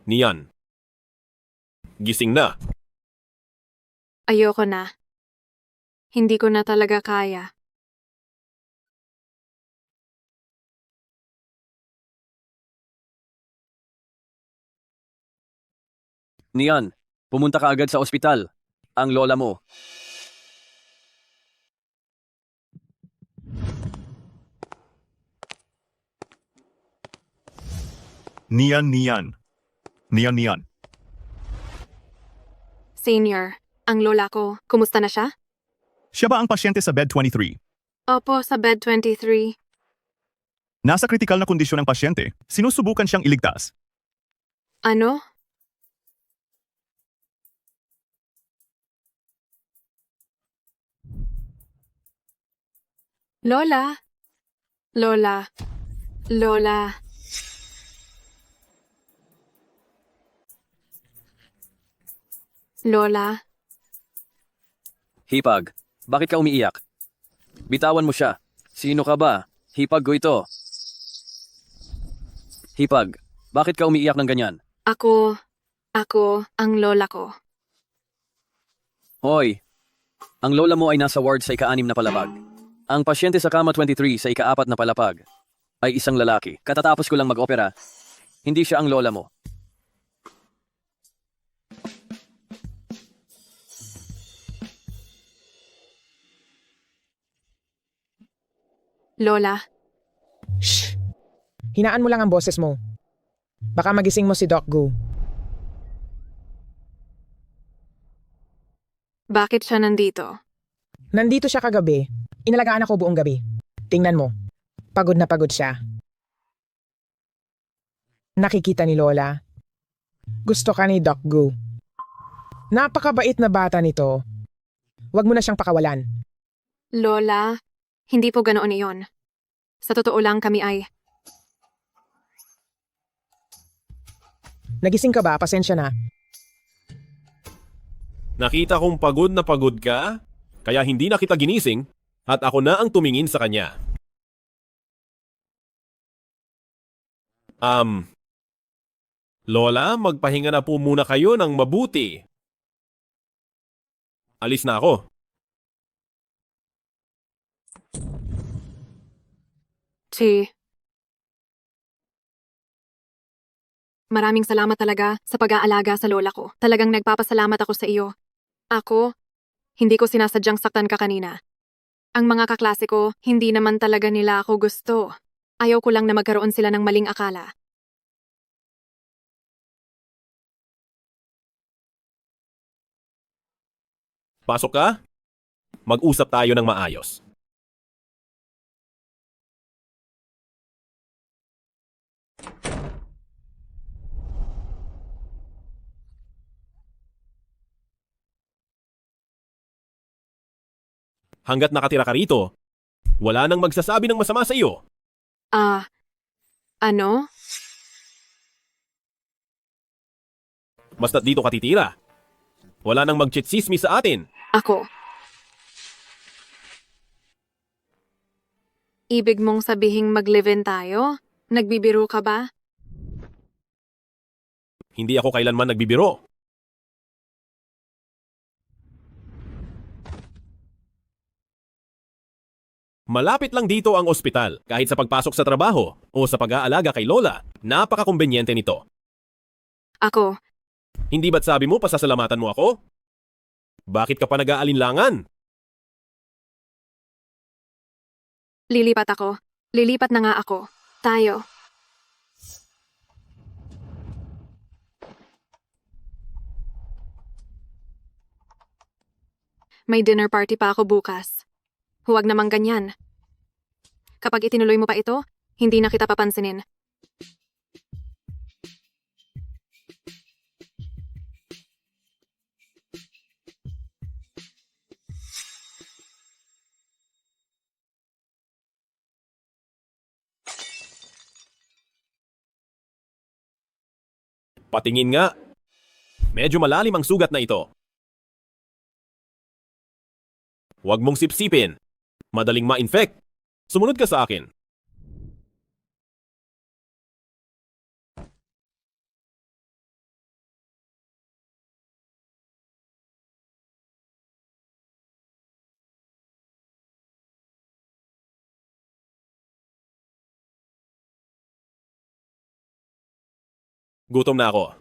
Nian. Gising na. Ayoko na. Hindi ko na talaga kaya. Nian, pumunta ka agad sa ospital. Ang lola mo. Nian. Senior, ang lola ko, kumusta na siya? Siya ba ang pasyente sa bed 23? Opo, sa bed 23. Nasa kritikal na kondisyon ang pasyente. Sinusubukan siyang iligtas. Ano? Lola? Lola? Lola? Lola, Hipag, bakit ka umiiyak? Bitawan mo siya. Sino ka ba? Hipag ko ito. Hipag, bakit ka umiiyak ng ganyan? ako, ang lola ko. Hoy, ang lola mo ay nasa ward sa ika-6 na palapag. Ang pasyente sa kama 23 sa ika-4 na palapag ay isang lalaki. Katatapos ko lang mag-opera. Hindi siya ang lola mo. Lola, Shh! Hinaan mo lang ang boses mo. Baka magising mo si Doc Gu. bakit siya nandito? Nandito siya kagabi. Inalagaan ako buong gabi. Tingnan mo. Pagod na pagod siya. Nakikita ni Lola. Gusto ka ni Doc Gu. Napakabait na bata nito. Huwag mo na siyang pakawalan. Lola, hindi po ganoon iyon. Sa totoo lang kami ay, Nagising ka ba? Pasensya na. Nakita kong pagod na pagod ka, kaya hindi na kita ginising at ako na ang tumingin sa kanya. Lola, magpahinga na po muna kayo ng mabuti. Alis na ako. Maraming salamat talaga sa pag-aalaga sa lola ko. Talagang nagpapasalamat ako sa iyo. Ako, hindi ko sinasadyang saktan ka kanina. Ang mga kaklase ko, hindi naman talaga nila ako gusto. Ayaw ko lang na magkaroon sila ng maling akala. Pasok ka? Mag-usap tayo ng maayos. Hanggat nakatira ka rito, wala nang magsasabi ng masama sa iyo. Ano? Basta't dito ka titira. Wala nang magchitsismi sa atin. Ako. Ibig mong sabihing mag-live-in tayo? Nagbibiro ka ba? Hindi ako kailanman nagbibiro. Malapit lang dito ang ospital. Kahit sa pagpasok sa trabaho o sa pag-aalaga kay Lola, napaka-kumbenyente nito. Ako. Hindi ba't sabi mo pasasalamatan mo ako? Bakit ka pa nag-aalinlangan? Lilipat ako. Lilipat na nga ako. Tayo. May dinner party pa ako bukas. Huwag namang ganyan. Kapag itinuloy mo pa ito, hindi na kita papansinin. Patingin nga. Medyo malalim ang sugat na ito. Huwag mong sipsipin. Madaling ma-infect. Sumunod ka sa akin. Gutom na ako.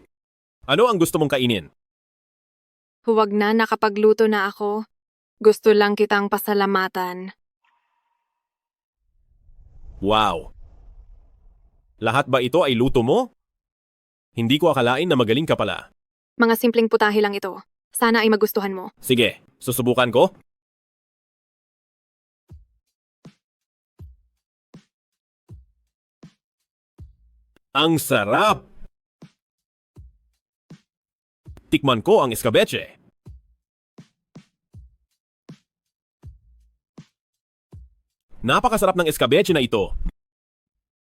Ano ang gusto mong kainin? Huwag na, nakapagluto na ako. Gusto lang kitang pasalamatan. Wow! Lahat ba ito ay luto mo? Hindi ko akalain na magaling ka pala. Mga simpleng putahe lang ito. Sana ay magustuhan mo. Sige, susubukan ko. Ang sarap! Tikman ko ang escabeche. Napakasarap ng escabeche na ito.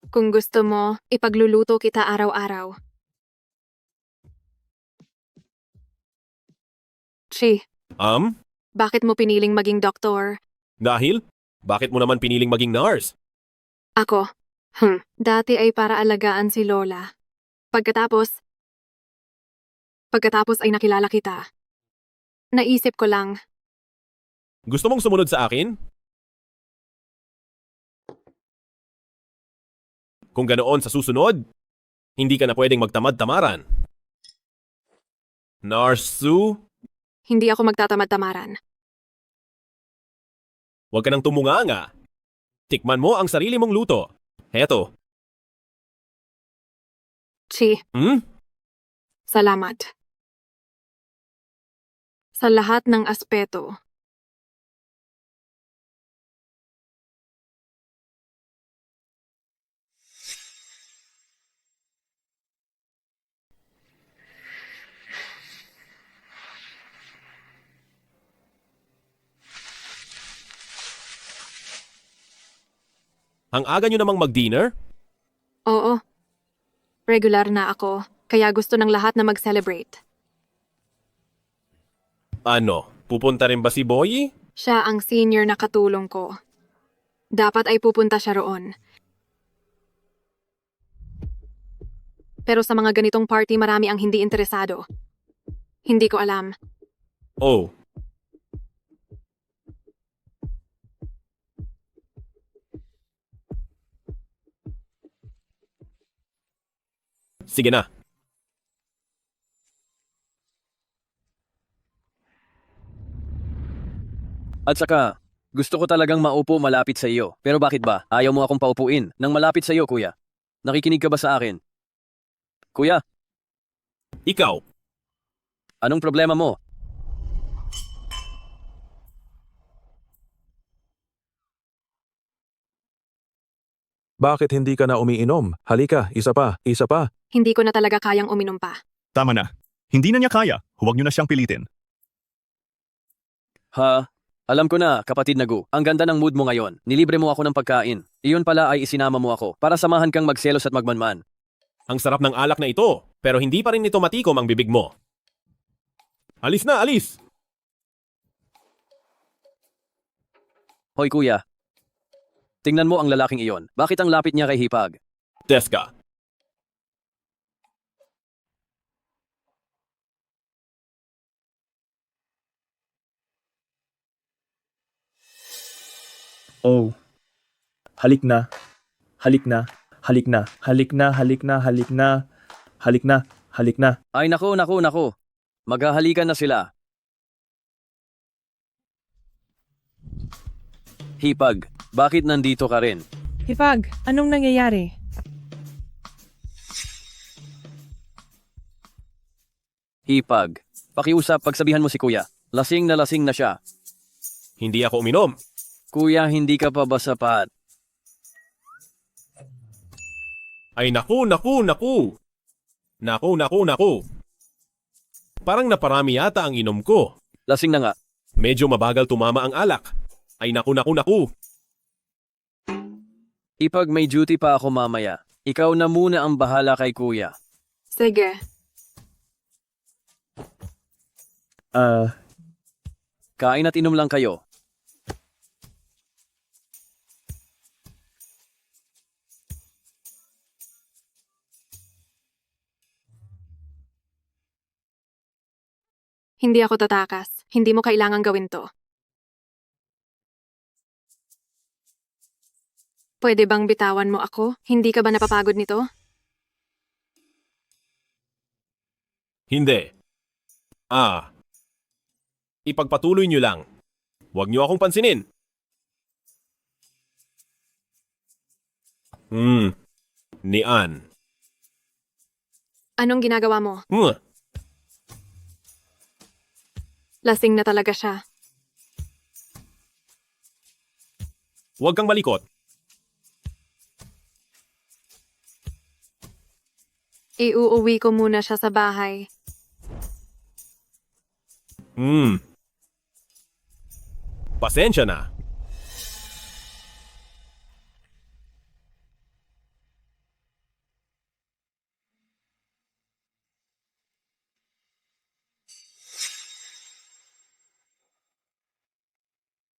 Kung gusto mo, ipagluluto kita araw-araw. Chi, Um? bakit mo piniling maging doktor? Dahil? Bakit mo naman piniling maging nurse? Ako? Dati ay para alagaan si Lola. Pagkatapos ay nakilala kita. Naisip ko lang, Gusto mong sumunod sa akin? Kung ganoon sa susunod, hindi ka na pwedeng magtamad-tamaran. Nurse Sue, hindi ako magtatamad-tamaran. huwag ka nang tumunganga. Tikman mo ang sarili mong luto. Heto. Chi, salamat. Sa lahat ng aspeto. Ang aga nyo namang mag-dinner? Oo. Regular na ako, kaya gusto ng lahat na mag-celebrate. Ano, pupunta rin ba si Boy? Siya ang senior na katulong ko. Dapat ay pupunta siya roon. Pero sa mga ganitong party marami ang hindi interesado. Hindi ko alam. Oh. Sige na. At saka, gusto ko talagang maupo malapit sa iyo. Pero bakit ba? Ayaw mo akong paupuin nang malapit sa iyo, kuya. Nakikinig ka ba sa akin? Kuya, Ikaw. anong problema mo? Bakit hindi ka na umiinom? Halika, isa pa, isa pa. Hindi ko na talaga kayang uminom pa. Tama na. Hindi na niya kaya. Huwag niyo na siyang pilitin. Ha? Alam ko na, kapatid na Gu. Ang ganda ng mood mo ngayon. Nilibre mo ako ng pagkain. Iyon pala ay isinama mo ako para samahan kang magselos at magmanman. Ang sarap ng alak na ito, pero hindi pa rin ito matikom ang bibig mo. Alis na, alis! Hoy kuya. Tingnan mo ang lalaking iyon. Bakit ang lapit niya kay Hipag? Teska. Oh. Halik na. Halik na. Halik na. Halik na. Halik na. Halik na. Halik na. Halik na. Ay nako. Maghahalikan na sila. Hipag, bakit nandito ka rin? Hipag, anong nangyayari? Hipag, pakiusap pagsabihan mo si kuya. Lasing na siya. Hindi ako uminom. Kuya, hindi ka pa ba sapat? Ay naku. Naku. Parang naparami yata ang inom ko. Lasing na nga. Medyo mabagal tumama ang alak. Ay naku. Hipag, may duty pa ako mamaya. Ikaw na muna ang bahala kay kuya. Sige. Kain at inom lang kayo. Hindi ako tatakas. Hindi mo kailangang gawin to. Pwede bang bitawan mo ako? Hindi ka ba napapagod nito? Hindi. Ipagpatuloy niyo lang. Huwag niyo akong pansinin. Ni Ann. Anong ginagawa mo? Lasing na talaga siya. Huwag kang malikot. Iuuwi ko muna siya sa bahay. Pasensya na.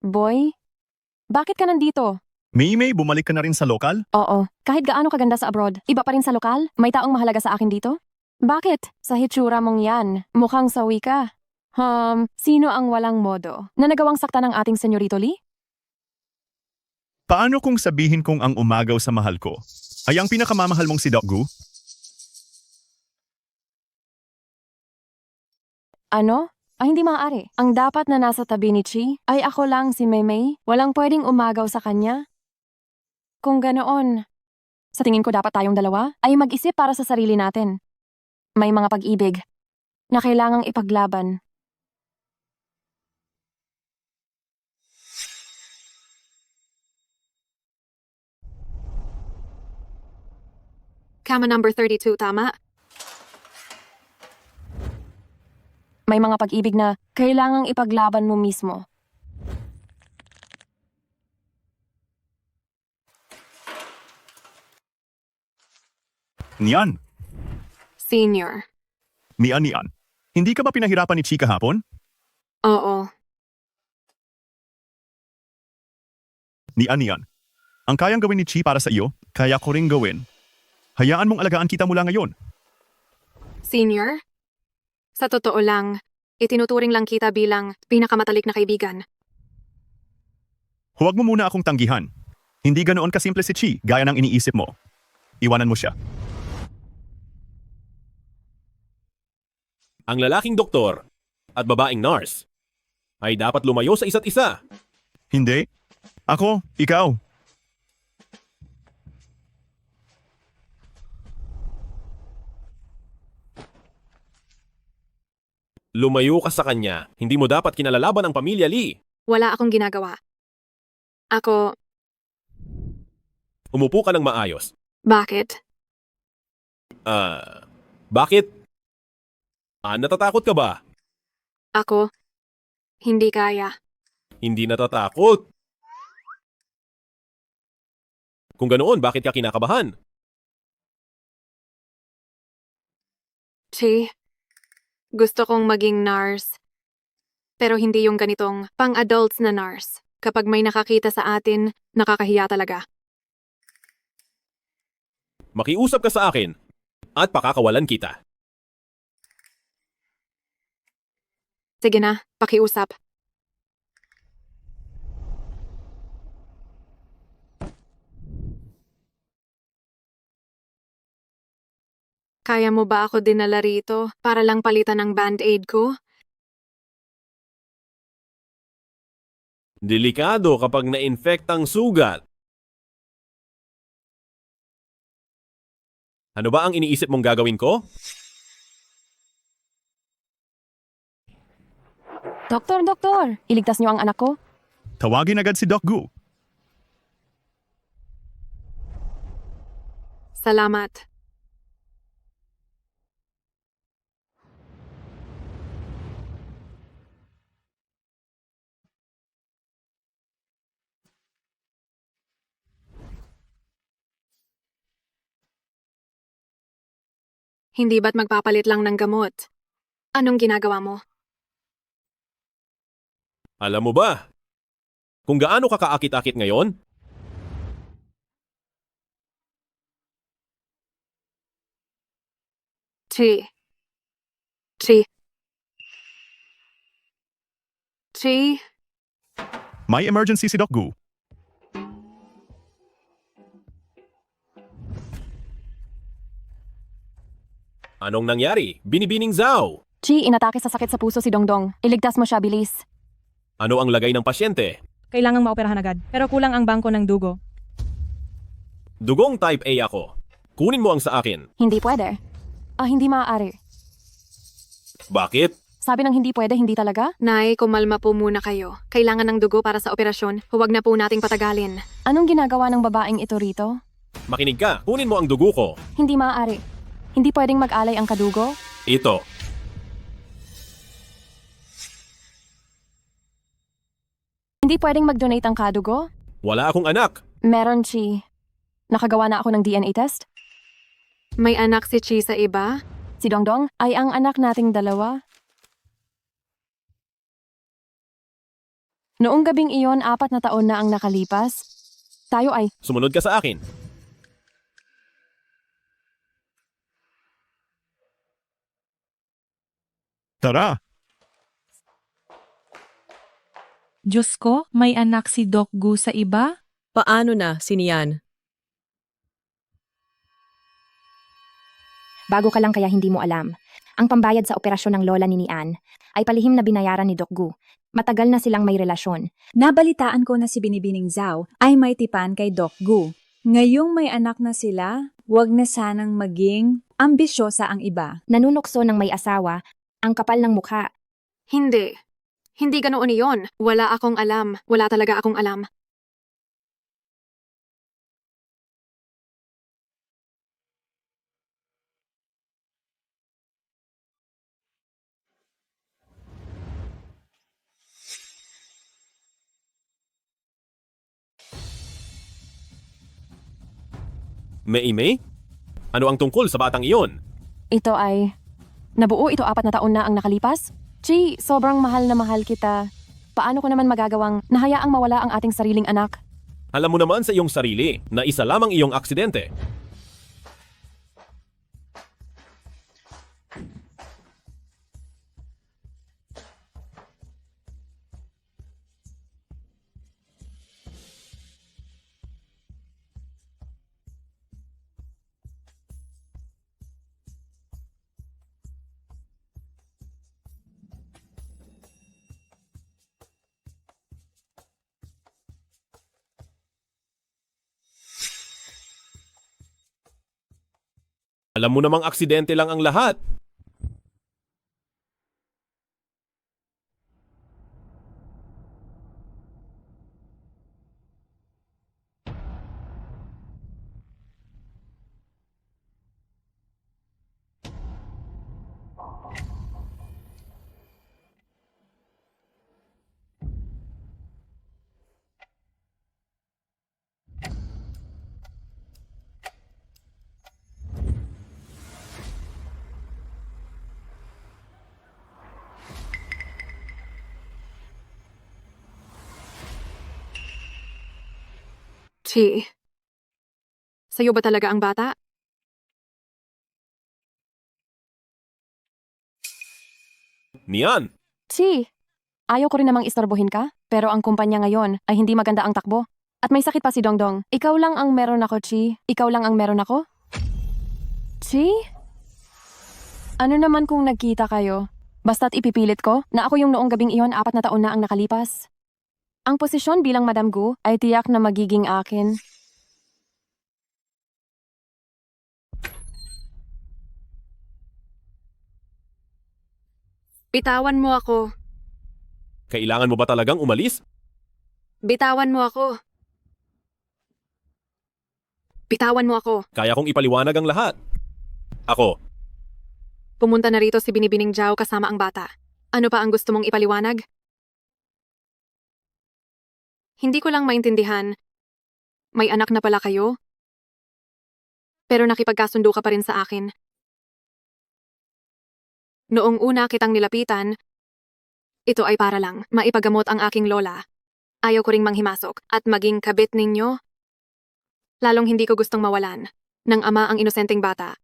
Boy? Bakit ka nandito? May bumalik ka na rin sa lokal? Oo, kahit gaano kaganda sa abroad, iba pa rin sa lokal? May taong mahalaga sa akin dito? Bakit? Sa hitsura mong yan, mukhang sawi ka. Sino ang walang modo na nagawang sakta ng ating senyorito Lee? Paano kung sabihin kong ang umagaw sa mahal ko ay ang pinakamamahal mong si Doc Gu? Ano? Ay hindi maaari. Ang dapat na nasa tabi ni Chi ay ako lang si Maymay. Walang pwedeng umagaw sa kanya. Kung ganoon, sa tingin ko dapat tayong dalawa ay mag-isip para sa sarili natin. May mga pag-ibig na kailangang ipaglaban. Kama number 32, tama? May mga pag-ibig na kailangang ipaglaban mo mismo. Nian, Senior. Nian. Hindi ka ba pinahirapan ni Chi kahapon? Oo. Nian. Ang kayang gawin ni Chi para sa iyo, kaya ko ring gawin. Hayaan mong alagaan kita mula ngayon. Senior? Sa totoo lang, itinuturing lang kita bilang pinakamatalik na kaibigan. Huwag mo muna akong tanggihan. Hindi ganoon kasimple si Chi, gaya ng iniisip mo. Iwanan mo siya. Ang lalaking doktor at babaeng nurse ay dapat lumayo sa isa't isa. Hindi. Ako, ikaw. Lumayo ka sa kanya. Hindi mo dapat kinalalaban ang pamilya Lee. Wala akong ginagawa. Ako, Umupo ka ng maayos. bakit? Bakit? Natatakot ka ba? Ako, hindi kaya. Hindi natatakot. Kung ganoon, bakit ka kinakabahan? Chi, gusto kong maging nurse. Pero hindi yung ganitong pang-adults na nurse. Kapag may nakakita sa atin, nakakahiya talaga. Makiusap ka sa akin at pakakawalan kita. Sige na, pakiusap. Kaya mo ba ako dinala rito para lang palitan ng band-aid ko? Delikado kapag na-infect ang sugat. Ano ba ang iniisip mong gagawin ko? Doktor, iligtas niyo ang anak ko. Tawagin agad si Doc Gu. Salamat. Hindi ba't magpapalit lang ng gamot? Anong ginagawa mo? Alam mo ba kung gaano ka kaakit-akit ngayon? Chi. May emergency si Doc Gu. Anong nangyari? Binibining Zhao. Chi, inatake sa sakit sa puso si Dongdong. Iligtas mo siya, bilis. Ano ang lagay ng pasyente? Kailangang maoperahan agad, pero kulang ang bangko ng dugo. Dugong type A ako. Kunin mo ang sa akin. Hindi pwede. Hindi maaari. Bakit? Sabi ng hindi pwede, hindi talaga? Nay, kumalma po muna kayo. Kailangan ng dugo para sa operasyon. Huwag na po nating patagalin. Anong ginagawa ng babaeng ito rito? Makinig ka. Kunin mo ang dugo ko. Hindi maaari. Hindi pwedeng mag-alay ang kadugo? Ito. Hindi pwedeng mag-donate ang kadugo? Wala akong anak. Meron, Chi. Nakagawa na ako ng DNA test? May anak si Chi sa iba? Si Dongdong ay ang anak nating dalawa. Noong gabing iyon, 4 na taon na ang nakalipas. Tayo ay, Sumunod ka sa akin. Tara! Diyos ko, may anak si Doc Gu sa iba? Paano na, Sinian? Bago ka lang kaya hindi mo alam. Ang pambayad sa operasyon ng lola ni Nian ay palihim na binayaran ni Doc Gu. Matagal na silang may relasyon. Nabalitaan ko na si Binibining Zhao ay may tipan kay Doc Gu. Ngayong may anak na sila, wag na sanang maging ambisyosa ang iba. Nanunukso ng may asawa, ang kapal ng mukha. Hindi. Hindi ganoon iyon. Wala akong alam. Wala talaga akong alam. May? Ano ang tungkol sa batang iyon? ito ay, nabuo ito 4 na taon na ang nakalipas? Chi, sobrang mahal na mahal kita. Paano ko naman magagawang nahayaang mawala ang ating sariling anak? Alam mo naman sa iyong sarili na isa lamang iyong aksidente. Alam mo namang aksidente lang ang lahat. Chi, sa'yo ba talaga ang bata? Nian! Chi, ayaw ko rin namang istorbohin ka, pero ang kumpanya ngayon ay hindi maganda ang takbo. At may sakit pa si Dongdong. Ikaw lang ang meron ako, Chi. Ikaw lang ang meron ako? Chi? Ano naman kung nagkita kayo? Basta't ipipilit ko na ako yung noong gabing iyon 4 na taon na ang nakalipas. Ang posisyon bilang Madam Gu ay tiyak na magiging akin. Bitawan mo ako. Kailangan mo ba talagang umalis? Bitawan mo ako. Bitawan mo ako. Kaya kong ipaliwanag ang lahat. Ako, Pumunta na rito si Binibining Zhao kasama ang bata. Ano pa ang gusto mong ipaliwanag? Hindi ko lang maintindihan. May anak na pala kayo? Pero nakipagkasundo ka pa rin sa akin. Noong una kitang nilapitan, ito ay para lang maipagamot ang aking lola. Ayaw ko ring manghimasok at maging kabit ninyo. Lalong hindi ko gustong mawalan ng ama ang inosenteng bata.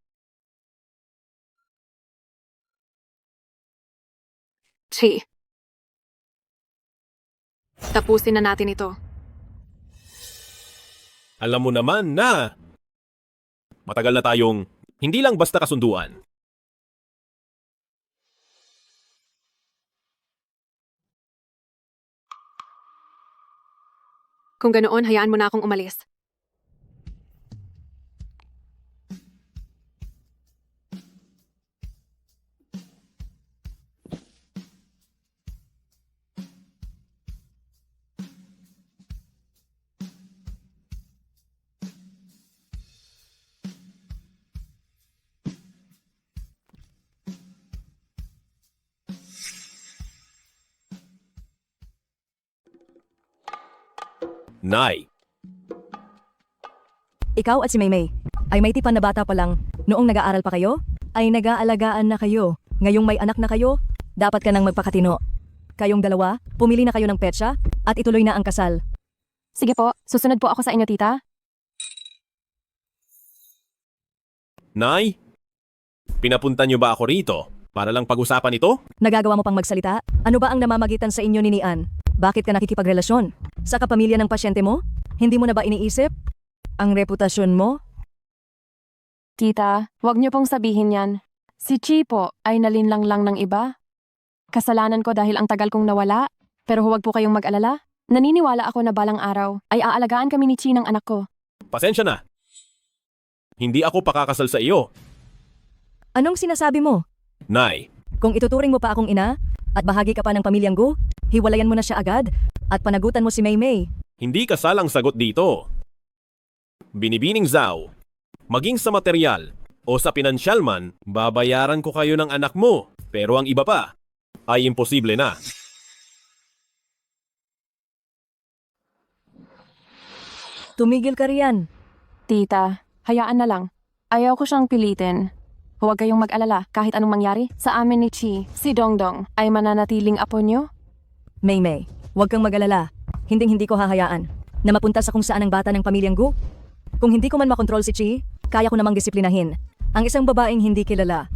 Chi. Tapusin na natin ito. alam mo naman na matagal na tayong hindi lang basta kasunduan. Kung ganoon, hayaan mo na akong umalis. Nay, Ikaw at si Maymay ay may tipan na bata pa lang. Noong nag-aaral pa kayo, ay nag-aalagaan na kayo. Ngayong may anak na kayo, dapat ka nang magpakatino. Kayong dalawa, pumili na kayo ng petsa at ituloy na ang kasal. Sige po, susunod po ako sa inyo, tita. Nay, pinapunta niyo ba ako rito para lang pag-usapan ito? Nagagawa mo pang magsalita? Ano ba ang namamagitan sa inyo ni Nian? Bakit ka nakikipagrelasyon? Sa kapamilya ng pasyente mo? Hindi mo na ba iniisip ang reputasyon mo? Tita, huwag niyo pong sabihin yan. Si Chi po ay nalinlang lang ng iba. Kasalanan ko dahil ang tagal kong nawala. Pero huwag po kayong mag-alala. Naniniwala ako na balang araw ay aalagaan kami ni Chi ng anak ko. Pasensya na. Hindi ako pakakasal sa iyo. Anong sinasabi mo? Nay, Kung ituturing mo pa akong ina at bahagi ka pa ng pamilyang Gu, hiwalayan mo na siya agad at panagutan mo si Maymay. hindi kasal ang sagot dito. Binibining Zhao, maging sa material o sa pinansyal man, babayaran ko kayo ng anak mo. Pero ang iba pa ay imposible na. Tumigil ka riyan. Tita, hayaan na lang. Ayaw ko siyang pilitin. Huwag kayong mag-alala kahit anong mangyari. Sa amin ni Chi, si Dongdong ay mananatiling apo niyo. Maymay, huwag kang mag-alala. Hinding-hindi ko hahayaan na mapunta sa kung saan ang bata ng pamilyang Gu. Kung hindi ko man makontrol si Chi, kaya ko namang disiplinahin ang isang babaeng hindi kilala.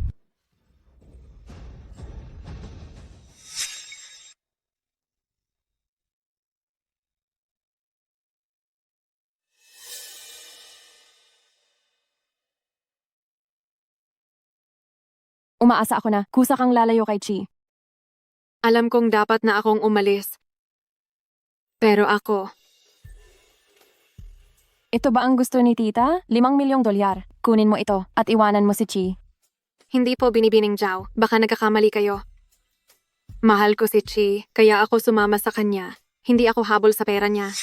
Umaasa ako na kusa kang lalayo kay Chi. Alam kong dapat na akong umalis. Pero ako, Ito ba ang gusto ni tita? 5 milyong dolyar. Kunin mo ito at iwanan mo si Chi. hindi po binibining Zhao. Baka nagkakamali kayo. Mahal ko si Chi, kaya ako sumama sa kanya. Hindi ako habol sa pera niya.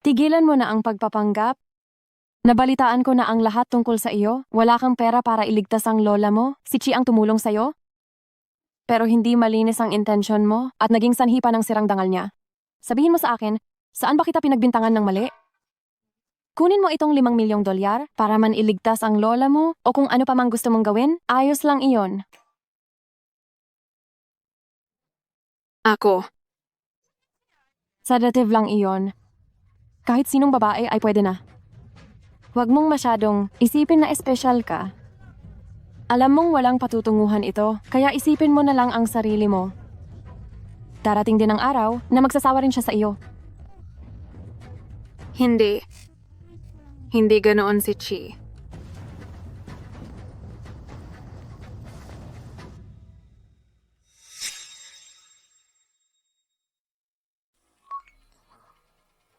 Tigilan mo na ang pagpapanggap. Nabalitaan ko na ang lahat tungkol sa iyo. Wala kang pera para iligtas ang lola mo. Si Chi ang tumulong sa'yo. Pero hindi malinis ang intensyon mo at naging sanhi pa ng sirang dangal niya. Sabihin mo sa akin, saan ba kita pinagbintangan ng mali? Kunin mo itong 5 milyong dolyar para man iligtas ang lola mo o kung ano pa mang gusto mong gawin, ayos lang iyon. Ako, Sedative lang iyon. Kahit sinong babae ay pwede na. Huwag mong masyadong isipin na espesyal ka. Alam mong walang patutunguhan ito, kaya isipin mo na lang ang sarili mo. Darating din ang araw na magsasawa rin siya sa iyo. hindi. Hindi ganoon si Chi.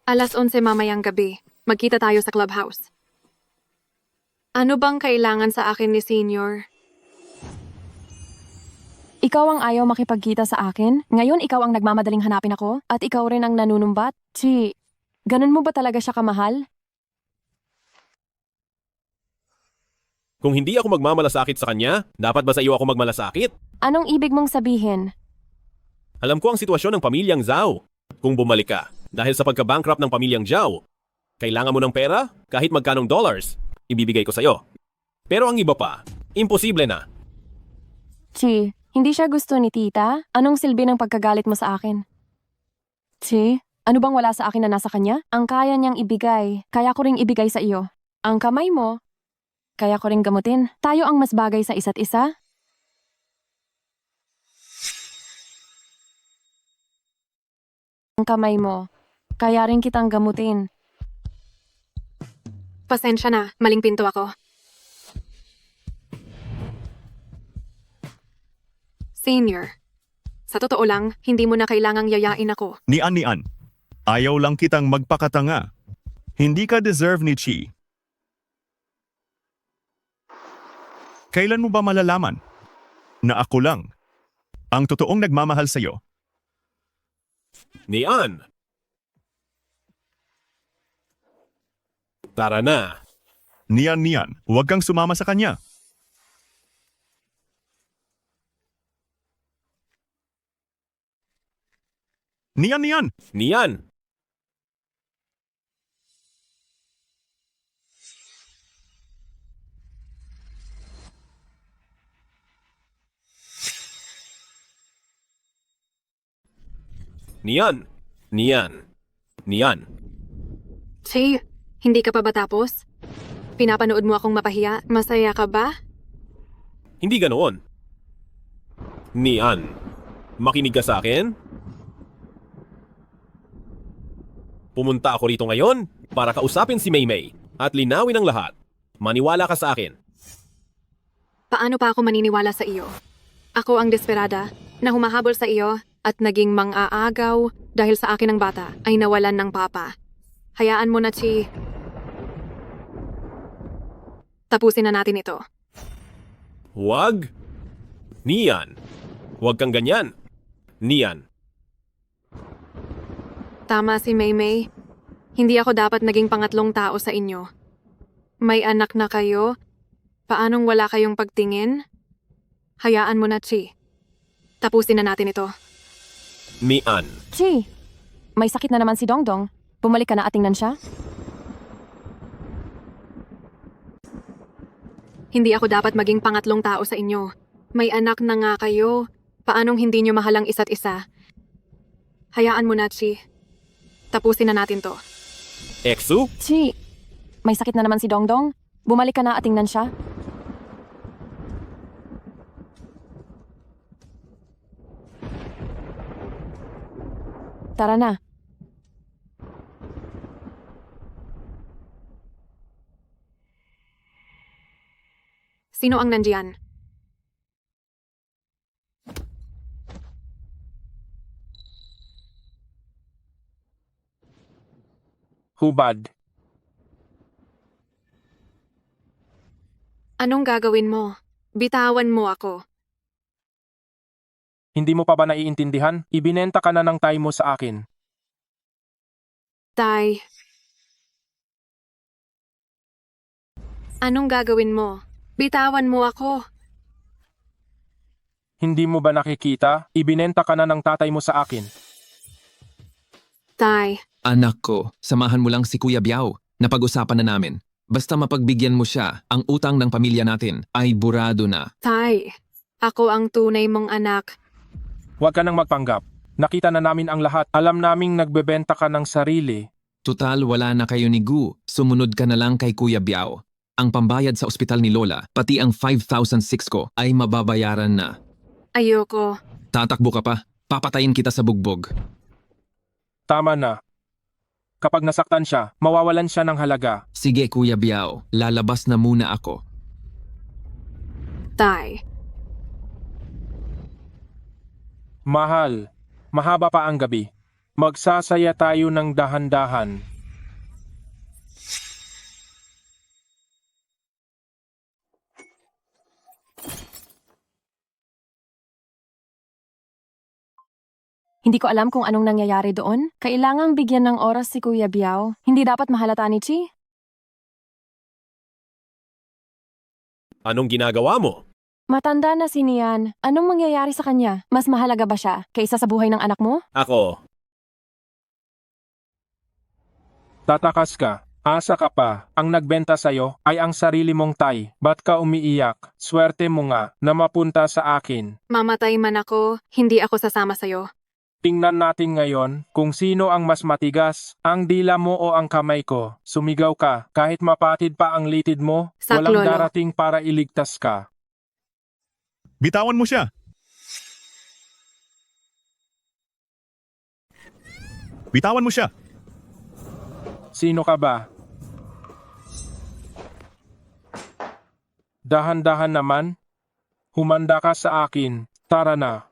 Alas 11 mamayang gabi. Magkita tayo sa clubhouse. Ano bang kailangan sa akin ni Senior? Ikaw ang ayaw makipagkita sa akin? Ngayon ikaw ang nagmamadaling hanapin ako? At ikaw rin ang nanunumbat? Chi, ganun mo ba talaga siya kamahal? Kung hindi ako magmamalasakit sa kanya, dapat ba sa iyo ako magmalasakit? Anong ibig mong sabihin? Alam ko ang sitwasyon ng pamilyang Zhao. Kung bumalik ka, dahil sa pagka-bankrupt ng pamilyang Zhao, kailangan mo ng pera, kahit magkanong dollars, ibibigay ko sa'yo. Pero ang iba pa, imposible na. Chi, hindi siya gusto ni tita? Anong silbi ng pagkagalit mo sa akin? Chi, ano bang wala sa akin na nasa kanya? Ang kaya niyang ibigay, kaya ko ring ibigay sa iyo. Ang kamay mo, kaya ko ring gamutin. Tayo ang mas bagay sa isa't isa. Ang kamay mo, kaya rin kitang gamutin. Pasensya na, maling pinto ako. Senior, sa totoo lang, hindi mo na kailangang yayain ako. Nian. Ayaw lang kitang magpakatanga. Hindi ka deserve ni Chi. Kailan mo ba malalaman na ako lang ang totoong nagmamahal sa'yo? Nian! Tara na. Nian, huwag kang sumama sa kanya. Nian! Nian! Nian! Nian! Nian! Chi, hindi ka pa ba tapos? Pinapanood mo akong mapahiya? Masaya ka ba? Hindi ganoon. Nian, makinig ka sa akin? Pumunta ako rito ngayon para kausapin si Maymay at linawin ang lahat. Maniwala ka sa akin. Paano pa ako maniniwala sa iyo? Ako ang desperada na humahabol sa iyo at naging mang-aagaw dahil sa akin ang bata ay nawalan ng papa. Hayaan mo na, Chi. Tapusin na natin ito. Huwag! Nian! Huwag kang ganyan! Nian! Tama si Maymay. Hindi ako dapat naging pangatlong tao sa inyo. May anak na kayo. Paanong wala kayong pagtingin? Hayaan mo na, Chi. Tapusin na natin ito. Nian! Chi, may sakit na naman si Dongdong. Bumalik ka na at tingnan siya. Hindi ako dapat maging pangatlong tao sa inyo. May anak na nga kayo. Paanong hindi nyo mahalang isa't isa? Hayaan mo na, Chi. Tapusin na natin to. Exu? Chi, may sakit na naman si Dongdong. Bumalik ka na at tingnan siya. Tara na. Sino ang nandiyan? Hubad. Anong gagawin mo? Bitawan mo ako. Hindi mo pa ba naiintindihan? Ibinenta ka na ng tay mo sa akin. Tay. Anong gagawin mo? Bitawan mo ako. Hindi mo ba nakikita? Ibinenta ka na ng tatay mo sa akin. Tay. Anak ko, samahan mo lang si Kuya Biao. Napag-usapan na namin. Basta mapagbigyan mo siya, ang utang ng pamilya natin ay burado na. Tay. Ako ang tunay mong anak. Huwag ka nang magpanggap. Nakita na namin ang lahat. Alam naming nagbebenta ka ng sarili. Tutal, wala na kayo ni Gu. Sumunod ka na lang kay Kuya Biao. Ang pambayad sa ospital ni Lola, pati ang 5,006 ko ay mababayaran na. Ayoko. Tatakbo ka pa, papatayin kita sa bugbog. Tama na. Kapag nasaktan siya, mawawalan siya ng halaga. Sige Kuya Biao, lalabas na muna ako. Tay. Mahal, mahaba pa ang gabi. Magsasaya tayo ng dahan-dahan. Hindi ko alam kung anong nangyayari doon. Kailangang bigyan ng oras si Kuya Biao. Hindi dapat mahalata ni Chi. Anong ginagawa mo? Matanda na si Nian. Anong mangyayari sa kanya? Mas mahalaga ba siya kaysa sa buhay ng anak mo? Ako. Tatakas ka. Asa ka pa. Ang nagbenta sa'yo ay ang sarili mong tay. Ba't ka umiiyak? Swerte mo nga na mapunta sa akin. Mamatay man ako, hindi ako sasama sa'yo. Tingnan natin ngayon kung sino ang mas matigas, ang dila mo o ang kamay ko. Sumigaw ka, kahit mapatid pa ang litid mo, walang Saklolo. darating para iligtas ka. Bitawan mo siya! Bitawan mo siya! Sino ka ba? Dahan-dahan naman. Humanda ka sa akin. Tara na.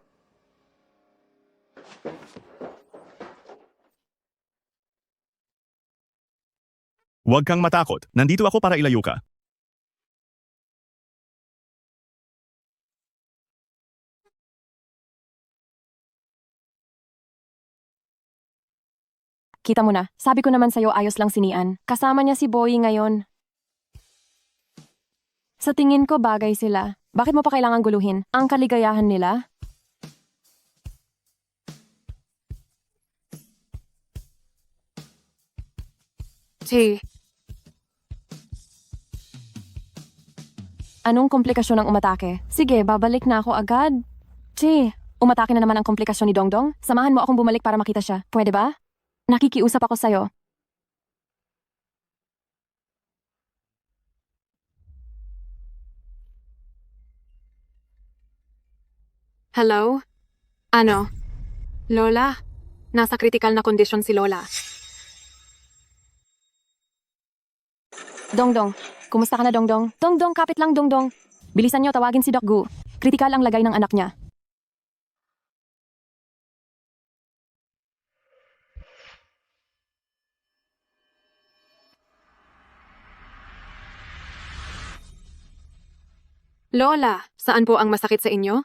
Huwag kang matakot. Nandito ako para ilayo ka. Kita mo na, sabi ko naman sa'yo ayos lang si Nian. Kasama niya si Boy ngayon. Sa tingin ko bagay sila. Bakit mo pa kailangan guluhin? Ang kaligayahan nila? Chi. Anong komplikasyon ang umatake? Sige, babalik na ako agad. Chi, Umatake na naman ang komplikasyon ni Dongdong. Samahan mo akong bumalik para makita siya. Pwede ba? Nakikiusap ako sa'yo. Hello? Ano? Lola? Nasa critical na kondisyon si Lola. Dongdong, kumusta ka na Dongdong? Dongdong, kapit lang Dongdong. Bilisan niyo, tawagin si Doc Gu. Kritikal ang lagay ng anak niya. Lola, saan po ang masakit sa inyo?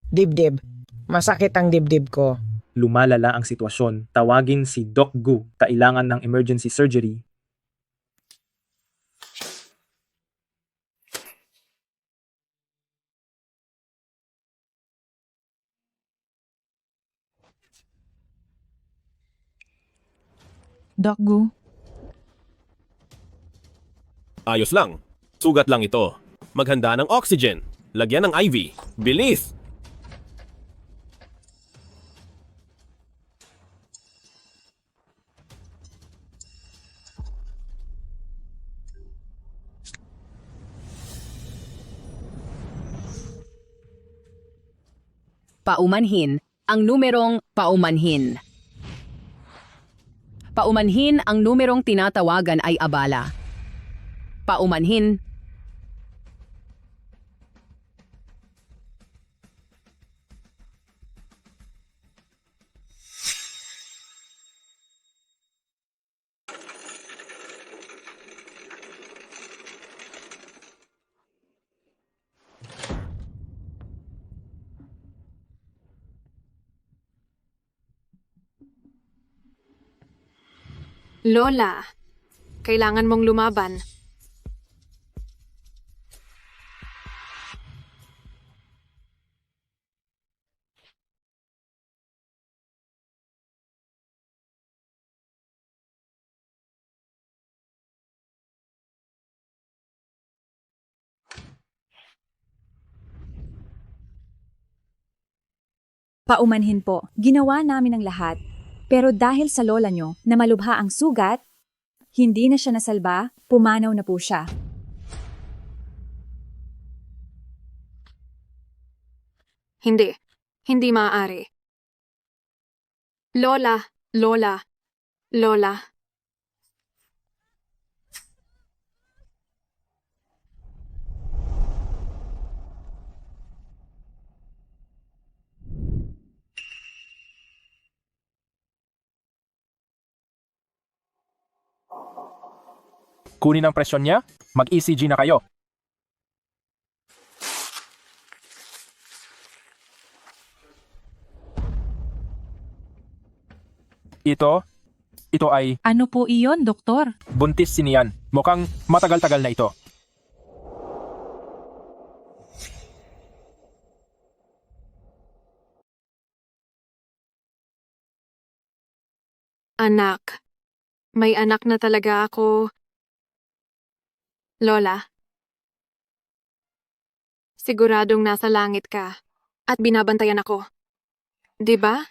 Dibdib. Masakit ang dibdib ko. Lumalala ang sitwasyon. Tawagin si Doc Gu. Kailangan ng emergency surgery. Doc Gu, Ayos lang. Sugat lang ito. Maghanda ng oxygen. Lagyan ng IV. Bilis! Paumanhin ang numerong paumanhin. Paumanhin ang numerong tinatawagan ay abala. Paumanhin. Lola, kailangan mong lumaban. Paumanhin po, ginawa namin ang lahat. Pero dahil sa lola nyo na malubha ang sugat, hindi na siya nasalba, pumanaw na po siya. Hindi. Hindi maaari. Lola, Lola, Lola. Kunin ang presyon niya, mag-ECG na kayo. Ito ay ano po iyon, doktor? buntis si Nian. Mukhang matagal-tagal na ito. Anak. May anak na talaga ako. Lola. Siguradong nasa langit ka at binabantayan ako. 'Di ba?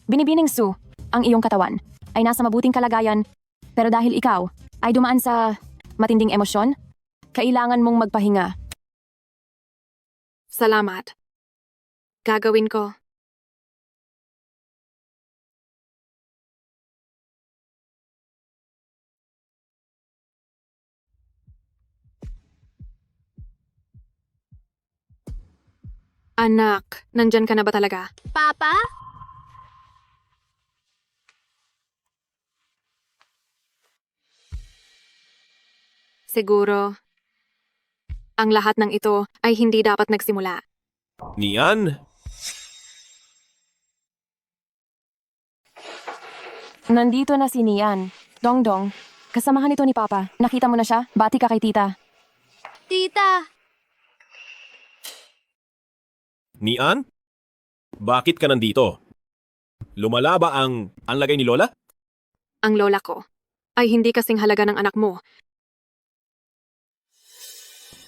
Binibining Sue, ang iyong katawan ay nasa mabuting kalagayan, pero dahil ikaw ay dumaan sa matinding emosyon, kailangan mong magpahinga. Salamat. Gagawin ko. Anak, nandyan ka na ba talaga? Papa? Siguro, ang lahat ng ito ay hindi dapat nagsimula. Nian? Nandito na si Nian. Dongdong, kasamahan ito ni Papa. Nakita mo na siya? Bati ka kay tita. Tita! Nian? Bakit ka nandito? Lumala ba ang lagay ni Lola? Ang lola ko ay hindi kasing halaga ng anak mo.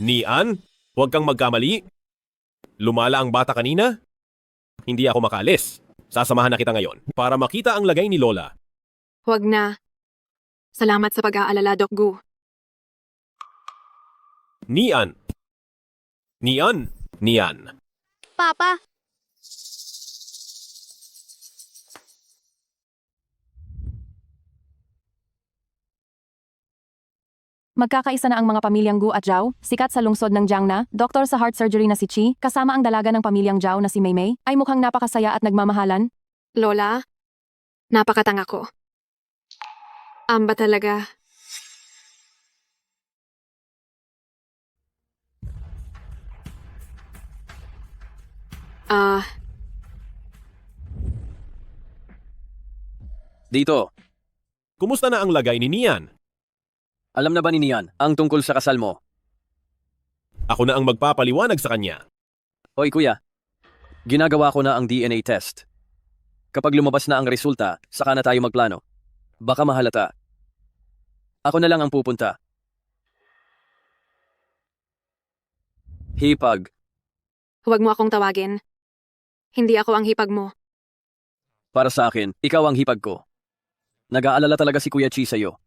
Nian? Huwag kang magkamali. Lumala ang bata kanina. Hindi ako makaalis. Sasamahan na kita ngayon para makita ang lagay ni Lola. Huwag na. Salamat sa pag-aalala, Doc Gu. Nian. Nian. Nian. Papa, Magkakaisa na ang mga pamilyang Gu at Zhao, sikat sa lungsod ng Jiangna, doktor sa heart surgery na si Chi, kasama ang dalaga ng pamilyang Zhao na si Meimei, ay mukhang napakasaya at nagmamahalan. Lola, napakatanga ko. Amba talaga. Dito. Kumusta na ang lagay ni Nian? Alam na ba ni Nian ang tungkol sa kasal mo? Ako na ang magpapaliwanag sa kanya. Hoy kuya, ginagawa ko na ang DNA test. Kapag lumabas na ang resulta, saka na tayo magplano. Baka mahalata. Ako na lang ang pupunta. Hipag. Huwag mo akong tawagin. Hindi ako ang hipag mo. Para sa akin, ikaw ang hipag ko. Nag-aalala talaga si Kuya Chi sa'yo.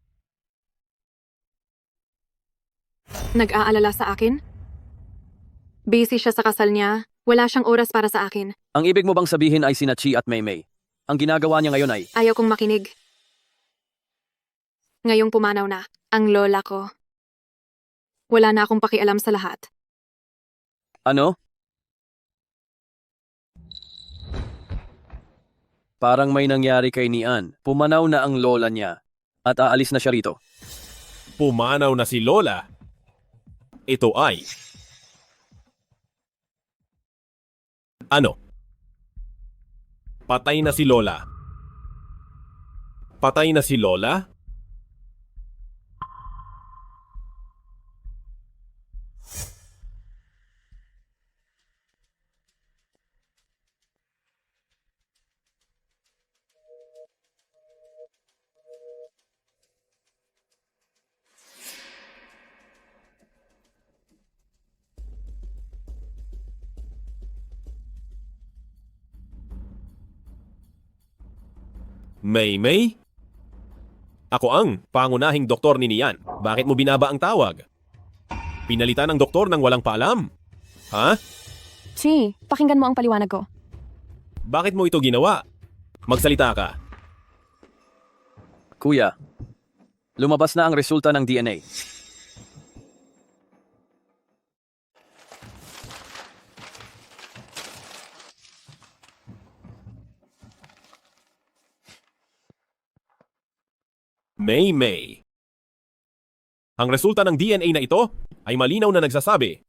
Nag-aalala sa akin? Busy siya sa kasal niya. Wala siyang oras para sa akin. Ang ibig mo bang sabihin ay sina Chi at Meimei? Ang ginagawa niya ngayon ay... Ayaw kong makinig. Ngayong pumanaw na, ang lola ko. Wala na akong pakialam sa lahat. Ano? Parang may nangyari kay Nian. Pumanaw na ang lola niya at aalis na siya rito. Pumanaw na si Lola. Ito ay... Ano? Patay na si Lola. Patay na si Lola? Meimei? Ako ang pangunahing doktor ni Nian. Bakit mo binaba ang tawag? Pinalitan ng doktor nang walang paalam? Ha? Chi, pakinggan mo ang paliwanag ko. Bakit mo ito ginawa? Magsalita ka. Kuya, lumabas na ang resulta ng DNA. Meimei. Ang resulta ng DNA na ito ay malinaw na nagsasabi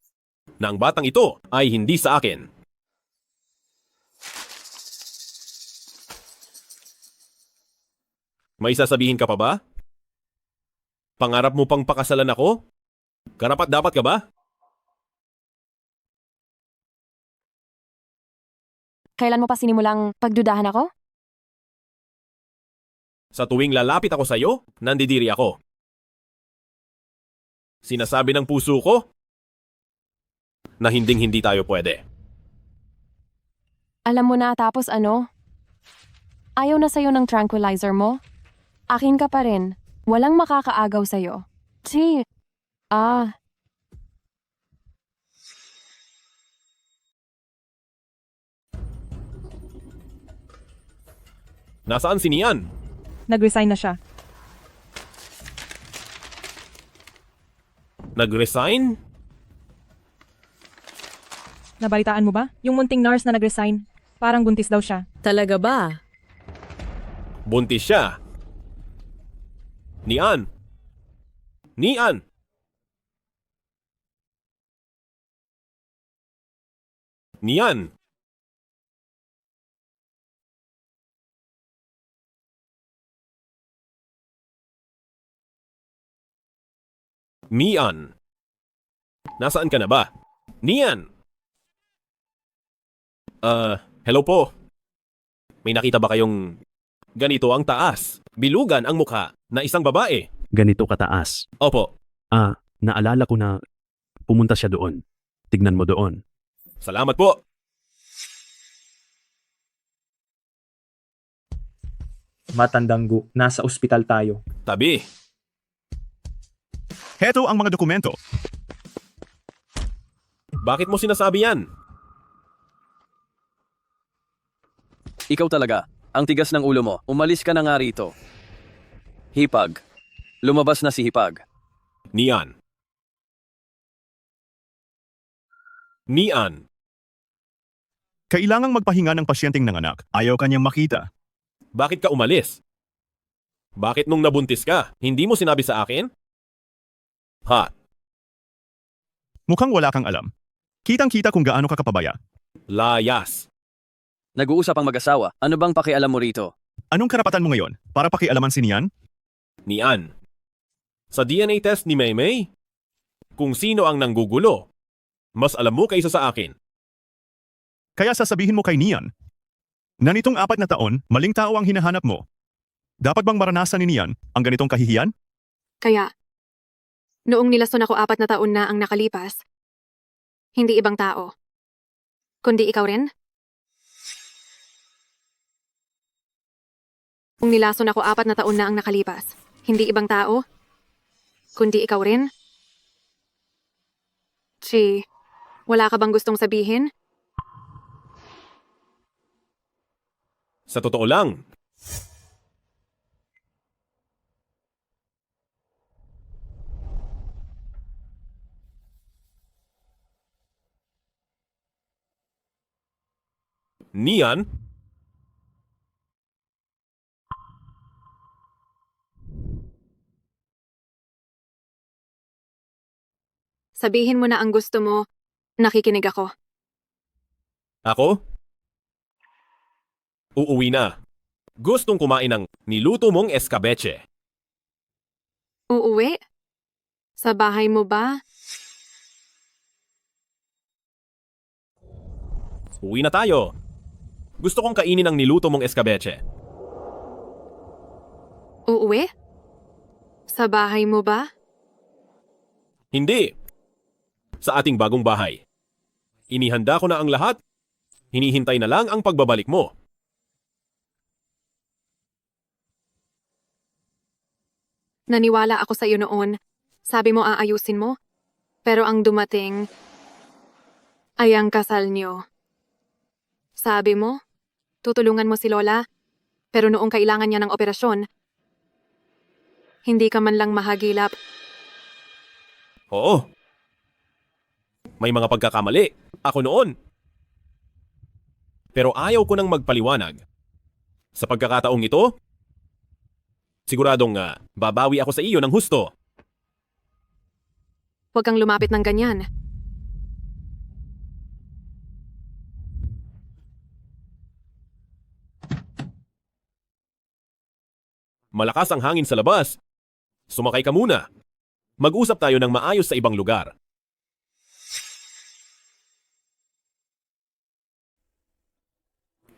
na ang batang ito ay hindi sa akin. May sasabihin ka pa ba? Pangarap mo pang pakasalan ako? Karapat dapat ka ba? Kailan mo pa sinimulang pagdudahan ako? Sa tuwing lalapit ako sa iyo, nandidiri ako. Sinasabi ng puso ko na hinding-hindi tayo pwede. Alam mo na tapos ano? Ayaw na sa'yo ng tranquilizer mo? Akin ka pa rin. Walang makakaagaw sa'yo. Chi. Nasaan si Nian? Nag-resign na siya. Nag-resign? Nabalitaan mo ba? Yung munting nurse na nag-resign. Parang buntis daw siya. Talaga ba? Buntis siya. Nian! Nian! Nian! Nian! Nasaan ka na ba? Nian! Hello po. May nakita ba kayong ganito ang taas? Bilugan ang mukha na isang babae. Ganito kataas. Opo. Naalala ko na pumunta siya doon. Tignan mo doon. Salamat po! Matandang Gu, nasa ospital tayo. Tabi! Heto ang mga dokumento. Bakit mo sinasabi yan? Ikaw talaga. Ang tigas ng ulo mo. Umalis ka na nga rito. Hipag. Lumabas na si Hipag. Nian. Nian. Kailangang magpahinga ng pasyenteng nanganak. Ayaw kanyang makita. Bakit ka umalis? Bakit nung nabuntis ka, hindi mo sinabi sa akin? Ha? Mukhang wala kang alam. Kitang-kita kung gaano ka kapabaya. Layas. Nag-uusap ang mag-asawa. Ano bang pakialam mo rito? Anong karapatan mo ngayon? Para pakialaman si Nian? Nian. Sa DNA test ni Maymay, kung sino ang nanggugulo, mas alam mo kaysa sa akin. Kaya sasabihin mo kay Nian, na nitong 4 na taon, maling tao ang hinahanap mo. Dapat bang maranasan ni Nian ang ganitong kahihiyan? Kaya, noong nilason ako 4 na taon na ang nakalipas, hindi ibang tao, kundi ikaw rin? Kung nilason ako 4 na taon na ang nakalipas, hindi ibang tao, kundi ikaw rin? Chi, wala ka bang gustong sabihin? Sa totoo lang, Nian? Sabihin mo na ang gusto mo, nakikinig ako. Ako? Uuwi na. Gustong kumain ng niluto mong escabeche. Uuwi? Sa bahay mo ba? Uwi na tayo. Gusto kong kainin ang niluto mong escabeche. Uuwi? Sa bahay mo ba? Hindi. Sa ating bagong bahay. Inihanda ko na ang lahat. Hinihintay na lang ang pagbabalik mo. Naniwala ako sa iyo noon. Sabi mo aayusin mo. Pero ang dumating ay ang kasal niyo. Sabi mo, tutulungan mo si Lola, pero noong kailangan niya ng operasyon, hindi ka man lang mahagilap. Oo. May mga pagkakamali. Ako noon. Pero ayaw ko nang magpaliwanag. Sa pagkakataong ito, siguradong babawi ako sa iyo ng husto. Huwag kang lumapit ng ganyan. Malakas ang hangin sa labas. Sumakay ka muna. Mag-usap tayo ng maayos sa ibang lugar.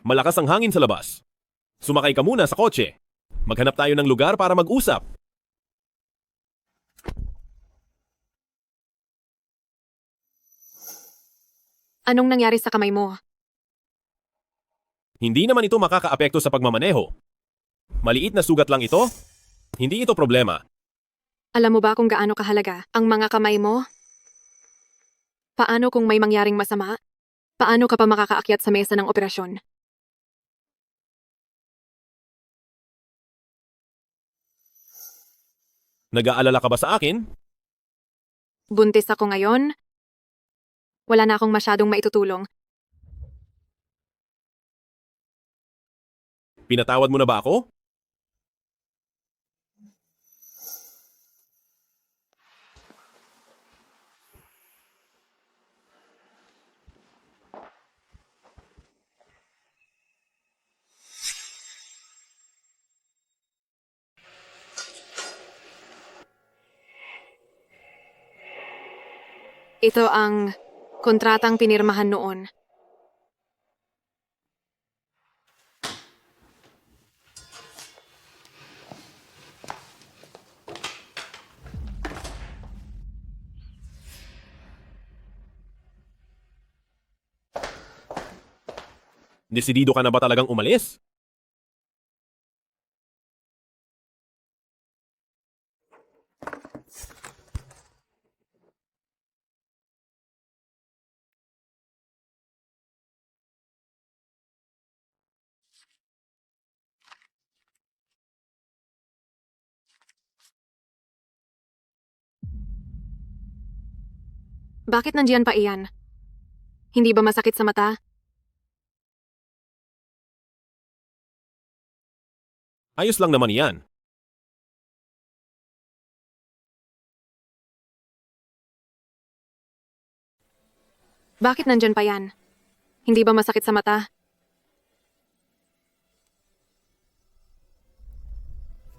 Malakas ang hangin sa labas. Sumakay ka muna sa kotse. Maghanap tayo ng lugar para mag-usap. Anong nangyari sa kamay mo? Hindi naman ito makakaapekto sa pagmamaneho. Maliit na sugat lang ito. Hindi ito problema. Alam mo ba kung gaano kahalaga ang mga kamay mo? Paano kung may mangyaring masama? Paano ka pa makakaakyat sa mesa ng operasyon? Nag-aalala ka ba sa akin? Buntis ako ngayon. Wala na akong masyadong maitutulong. Pinatawad mo na ba ako? Ito ang kontratang pinirmahan noon. Desidido ka na ba talagang umalis? Bakit nandiyan pa iyan? Hindi ba masakit sa mata? Ayos lang naman yan. Bakit nandyan pa yan? Hindi ba masakit sa mata?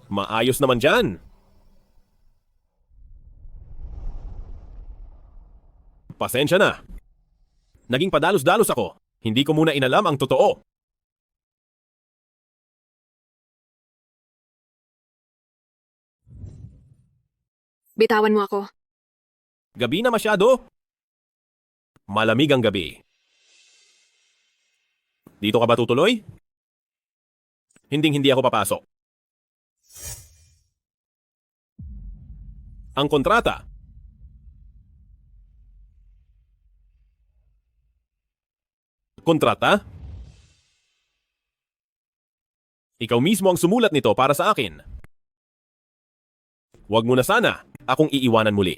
Maayos naman dyan. Pasensya na. Naging padalos-dalos ako. Hindi ko muna inalam ang totoo. Bitawan mo ako. Gabi na masyado. Malamig ang gabi. Dito ka ba tutuloy? Hinding-hindi ako papasok. Ang kontrata. Kontrata? Ikaw mismo ang sumulat nito para sa akin. Huwag mo na sana akong iiwanan muli.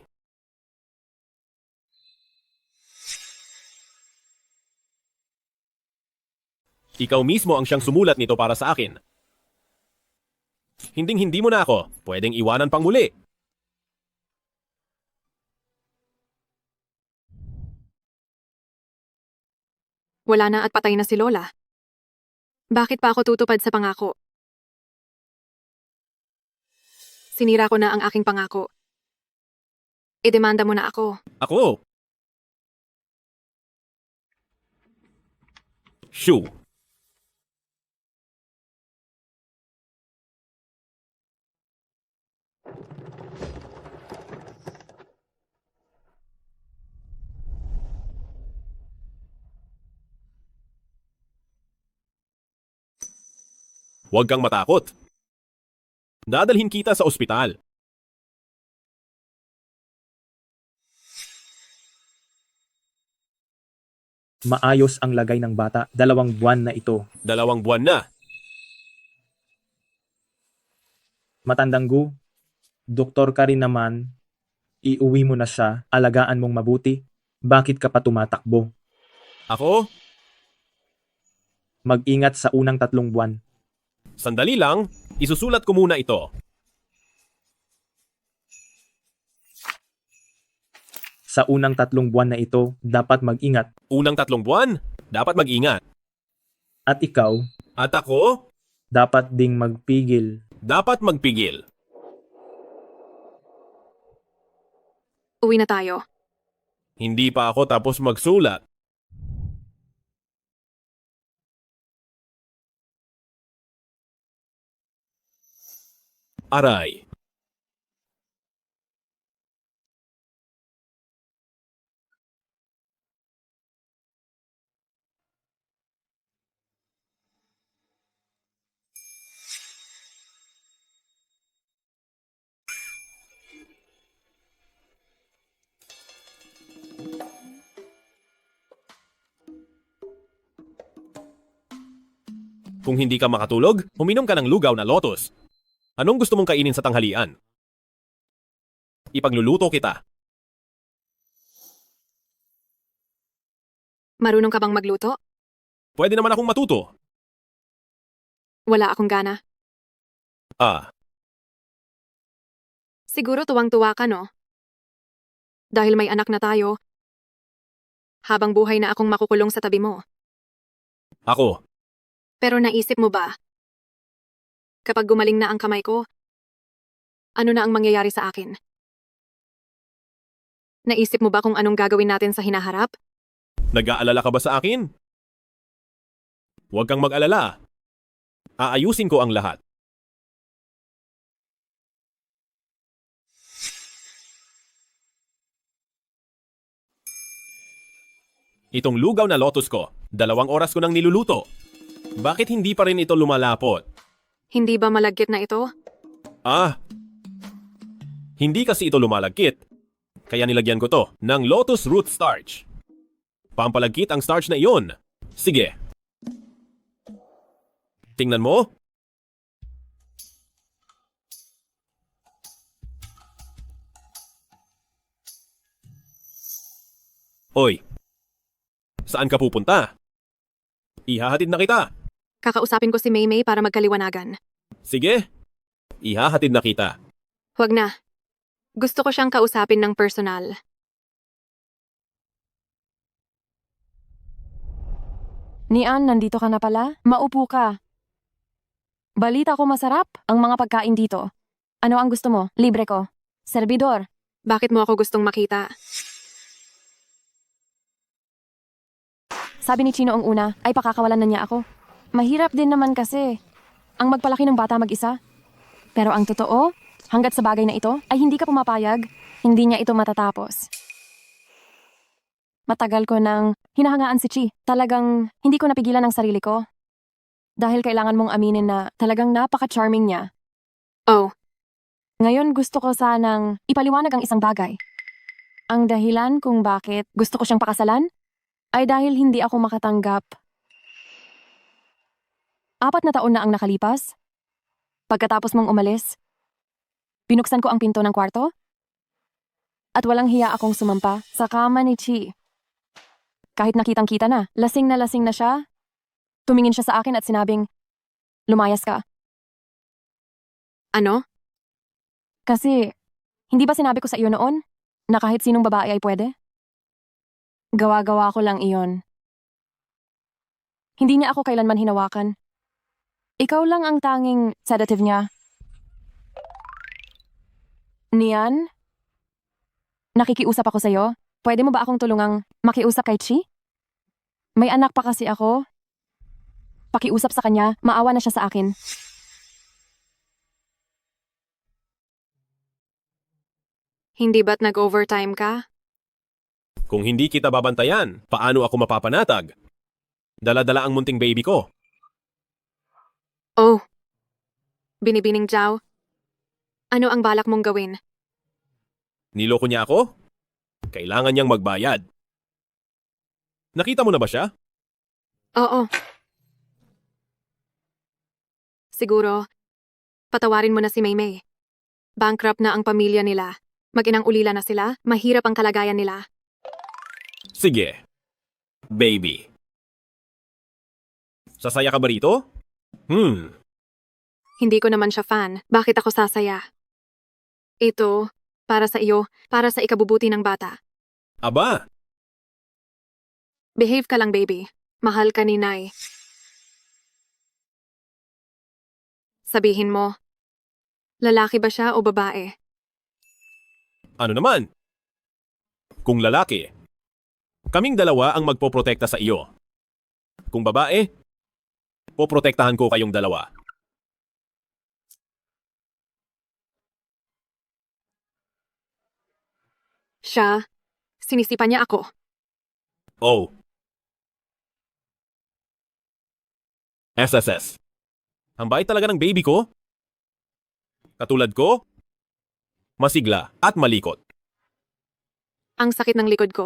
Ikaw mismo ang siyang sumulat nito para sa akin. Hinding-hindi mo na ako pwedeng iwanan pang muli. Wala na at patay na si Lola. Bakit pa ako tutupad sa pangako? Sinira ko na ang aking pangako. Idemanda mo na ako. Ako? Shoo. Huwag kang matakot. Dadalhin kita sa ospital. Maayos ang lagay ng bata. 2 buwan na ito. 2 buwan na. Matandang Gu, doktor ka rin naman. Iuwi mo na siya. Alagaan mong mabuti. Bakit ka pa tumatakbo? Ako? Mag-ingat sa unang 3 buwan. Sandali lang, isusulat ko muna ito. Sa unang 3 buwan na ito, dapat mag-ingat. Unang 3 buwan, dapat mag-ingat. At ikaw, At ako, dapat ding magpigil. dapat magpigil. Uwi na tayo. Hindi pa ako tapos magsulat. Aray. Kung hindi ka makatulog, uminom ka ng lugaw na lotus. Anong gusto mong kainin sa tanghalian? Ipagluluto kita. Marunong ka bang magluto? Pwede naman akong matuto. Wala akong gana. Ah, Siguro tuwang-tuwa ka, no? Dahil may anak na tayo, habang buhay na akong makukulong sa tabi mo. ako. Pero naisip mo ba? Kapag gumaling na ang kamay ko, ano na ang mangyayari sa akin? Naisip mo ba kung anong gagawin natin sa hinaharap? Nag-aalala ka ba sa akin? Huwag kang mag-alala. Aayusin ko ang lahat. Itong lugaw na lotus ko, 2 oras ko nang niluluto. Bakit hindi pa rin ito lumalapot? Hindi ba malagkit na ito? Hindi kasi ito lumalagkit. Kaya nilagyan ko to ng lotus root starch. Pampalagkit ang starch na iyon. Sige. Tingnan mo. Oy, saan ka pupunta? Ihahatid na kita. Kakausapin ko si Maymay para magkaliwanagan. Sige, ihahatid na kita. Huwag na. Gusto ko siyang kausapin ng personal. Nian, nandito ka na pala? Maupo ka. Balita ko masarap ang mga pagkain dito. Ano ang gusto mo? Libre ko. Servidor. Bakit mo ako gustong makita? Sabi ni Chino ang una, ay pakakawalan na niya ako. Mahirap din naman kasi ang magpalaki ng bata mag-isa. Pero ang totoo, hanggat sa bagay na ito ay hindi ka pumapayag, hindi niya ito matatapos. Matagal ko nang hinahangaan si Chi. Talagang hindi ko napigilan ang sarili ko. Dahil kailangan mong aminin na talagang napaka-charming niya. Oh. Ngayon gusto ko sanang ipaliwanag ang isang bagay. Ang dahilan kung bakit gusto ko siyang pakasalan ay dahil hindi ako makatanggap. 4 na taon na ang nakalipas. Pagkatapos mong umalis, binuksan ko ang pinto ng kwarto at walang hiya akong sumampa sa kama ni Chi. Kahit nakitang-kita na lasing na siya, tumingin siya sa akin at sinabing, lumayas ka. Ano? Kasi, hindi ba sinabi ko sa iyo noon na kahit sinong babae ay pwede? Gawa-gawa ko lang iyon. Hindi niya ako kailanman hinawakan. Ikaw lang ang tanging sedative niya. Nian? Nakikiusap ako sa'yo. Pwede mo ba akong tulungang makiusap kay Chi? May anak pa kasi ako. Pakiusap sa kanya, maawa na siya sa akin. Hindi ba't nag-overtime ka? Kung hindi kita babantayan, paano ako mapapanatag? Dala-dala ang munting baby ko. Oh. Binibining Zhao. Ano ang balak mong gawin? Niloko niya ako? Kailangan niyang magbayad. Nakita mo na ba siya? Oo. Siguro, patawarin mo na si Maymay. Bankrupt na ang pamilya nila. Mag-inang ulila na sila, mahirap ang kalagayan nila. Sige. Baby. Sasaya ka ba rito? Hindi ko naman siya fan. Bakit ako sasaya? Ito, para sa iyo, para sa ikabubuti ng bata. Aba, Behave ka lang, baby. Mahal ka ni Nay. Sabihin mo, lalaki ba siya o babae? ano naman? Kung lalaki, kaming dalawa ang magpoprotekta sa iyo. Kung babae, poprotektahan ko kayong dalawa. Siya, sinisipan niya ako. Oh. SSS. Ang bait talaga ng baby ko. Katulad ko, masigla at malikot. Ang sakit ng likod ko.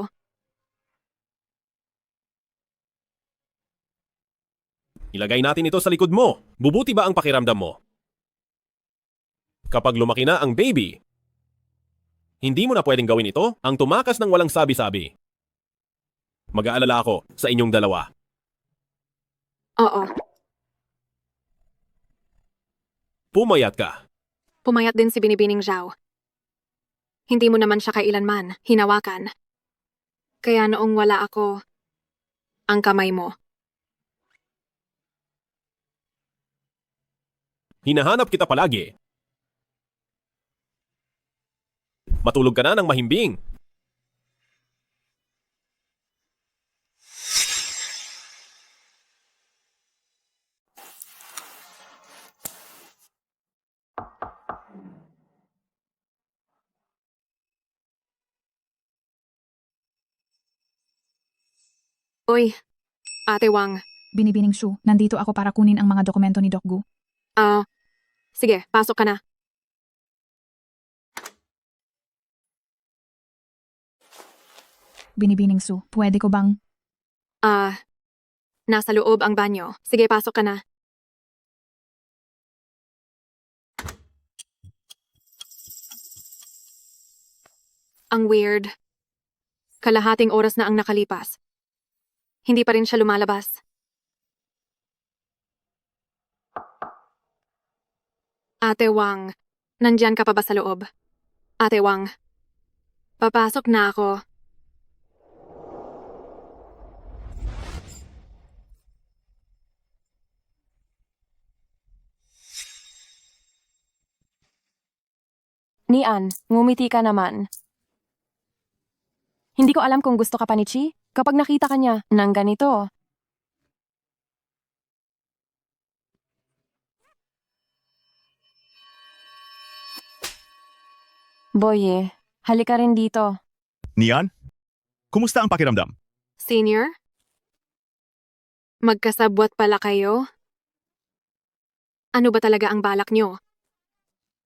Ilagay natin ito sa likod mo. Bubuti ba ang pakiramdam mo? Kapag lumaki na ang baby, hindi mo na pwedeng gawin ito ang tumakas ng walang sabi-sabi. Mag-aalala ako sa inyong dalawa. Oo. Pumayat ka. Pumayat din si Binibining Zhao. Hindi mo naman siya kailanman hinawakan. Kaya noong wala ako, ang kamay mo. Hinahanap kita palagi. Matulog ka na ng mahimbing. Uy, Ate Wang, Binibining Shu, nandito ako para kunin ang mga dokumento ni Doc Gu. Sige, pasok ka na. Binibining Shu, pwede ko bang... Nasa loob ang banyo. Sige, pasok ka na. Ang weird. Kalahating oras na ang nakalipas. Hindi pa rin siya lumalabas. Ate Wang, nandyan ka pa ba sa loob? Ate Wang, papasok na ako. Nian, ngumiti ka naman. Hindi ko alam kung gusto ka pa ni Chi. Kapag nakita ka niya ng ganito. Boye, halika rin dito. Nian? Kumusta ang pakiramdam? Senior? Magkasabwat pala kayo? Ano ba talaga ang balak nyo?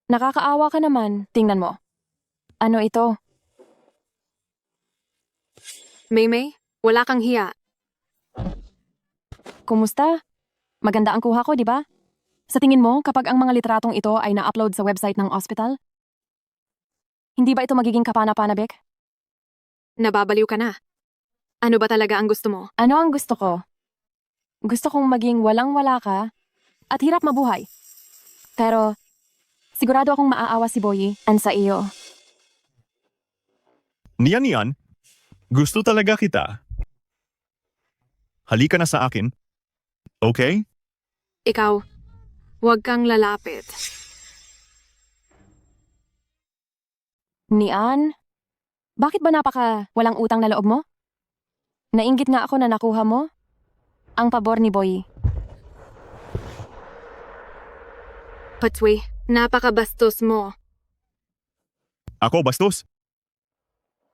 Nakakaawa ka naman. Tingnan mo. Ano ito? Maymay, wala kang hiya. Kumusta? Maganda ang kuha ko, di ba? Sa tingin mo, kapag ang mga litratong ito ay na-upload sa website ng ospital, hindi ba ito magiging kapana-panabik? Nababaliw ka na. Ano ba talaga ang gusto mo? Ano ang gusto ko? Gusto kong maging walang-wala ka at hirap mabuhay. Pero, sigurado akong maaawa si Boyi and sa iyo. Nian, gusto talaga kita. Halika na sa akin. Okay? Ikaw, huwag kang lalapit. Nian? Bakit ba walang utang na loob mo? Nainggit nga ako na nakuha mo ang pabor ni Boy. Patwi, napakabastos mo. Ako, bastos?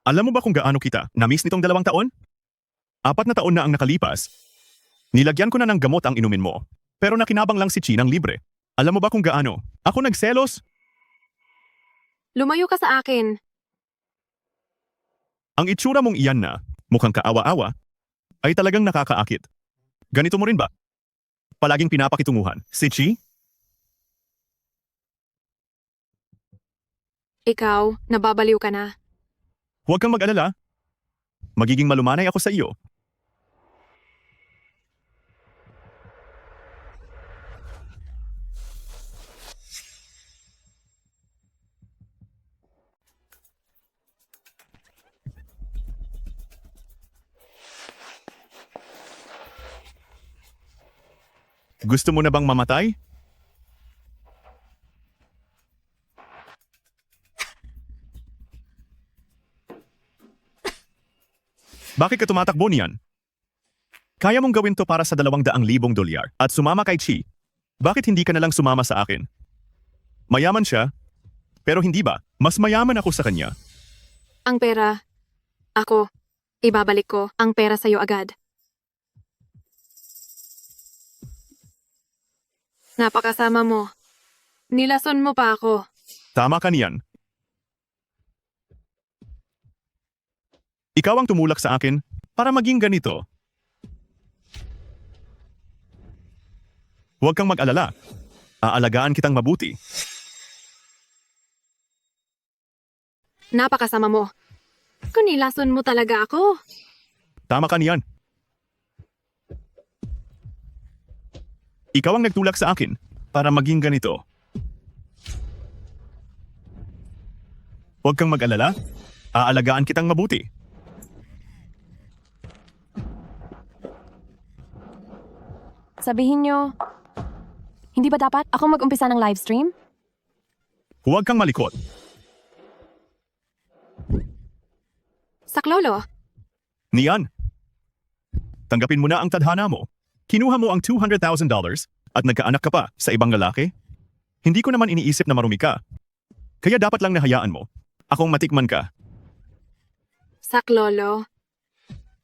Alam mo ba kung gaano kita na-miss nitong 2 taon? 4 na taon na ang nakalipas. Nilagyan ko na ng gamot ang inumin mo. Pero nakinabang lang si Chi ng libre. Alam mo ba kung gaano? Ako nagselos. Lumayo ka sa akin. Ang itsura mong iyan na, mukhang kaawa-awa, ay talagang nakakaakit. Ganito mo rin ba? Palaging pinapakitunguhan. Si Chi? Ikaw, nababaliw ka na. Huwag kang mag-alala. Magiging malumanay ako sa iyo. Gusto mo na bang mamatay? Bakit ka tumatakbo niyan? Kaya mong gawin to para sa $200,000 at sumama kay Chi. Bakit hindi ka na lang sumama sa akin? Mayaman siya, pero hindi ba? Mas mayaman ako sa kanya. Ang pera, ako, ibabalik ko ang pera sa'yo agad. Napakasama mo. Nilason mo pa ako. Tama ka niyan. Ikaw ang tumulak sa akin para maging ganito. Huwag kang mag-alala. Aalagaan kitang mabuti. Napakasama mo. Kung nilason mo talaga ako. Tama ka niyan. Ikaw ang nagtulak sa akin para maging ganito. Huwag kang mag-alala. Aalagaan kitang mabuti. Sabihin nyo, hindi ba dapat ako mag-umpisa ng live stream? Huwag kang malikot. Saklolo. Nian, tanggapin mo na ang tadhana mo. Kinuha mo ang $200,000 at nagkaanak ka pa sa ibang lalaki? Hindi ko naman iniisip na marumi ka. Kaya dapat lang nahayaan mo. Akong matikman ka. Saklolo.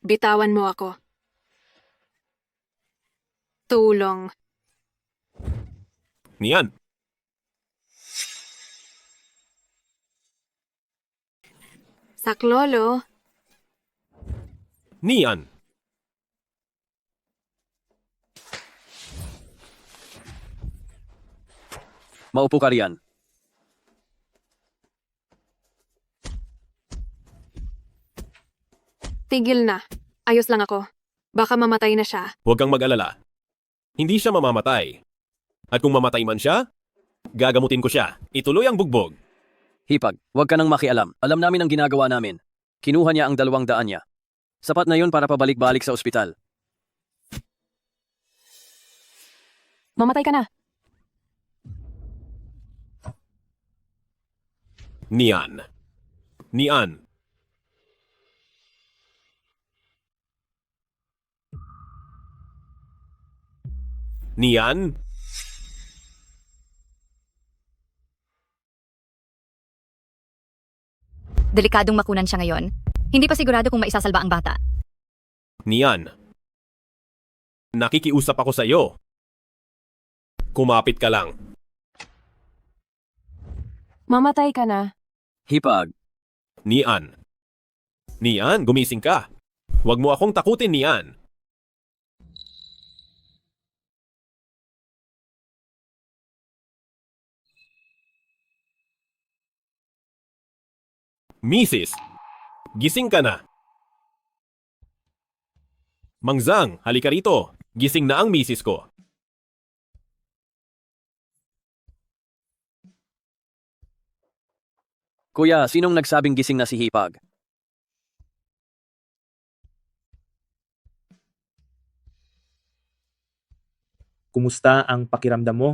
Bitawan mo ako. Tulong. Niyan. Saklolo. Niyan. Maupo ka riyan. Tigil na. Ayos lang ako. Baka mamatay na siya. Huwag kang mag-alala. Hindi siya mamamatay. At kung mamatay man siya, gagamutin ko siya. Ituloy ang bugbog. Hipag, huwag ka nang makialam. Alam namin ang ginagawa namin. Kinuha niya ang 200 niya. Sapat na yun para pabalik-balik sa ospital. Mamatay ka na. Niyan. Nian. Niyan. Delikadong makunan siya ngayon. Hindi pa sigurado kung maisasalba ang bata. Niyan. Nakikiusap ako sa iyo. Kumapit ka lang. Mamatay ka na. Hipag, Nian. Nian, gumising ka. Huwag mo akong takutin, Nian. Mrs. Gising ka na. Mangzang, halika rito. Gising na ang misis ko. kuya, sinong nagsabing gising na si Hipag? Kumusta ang pakiramdam mo?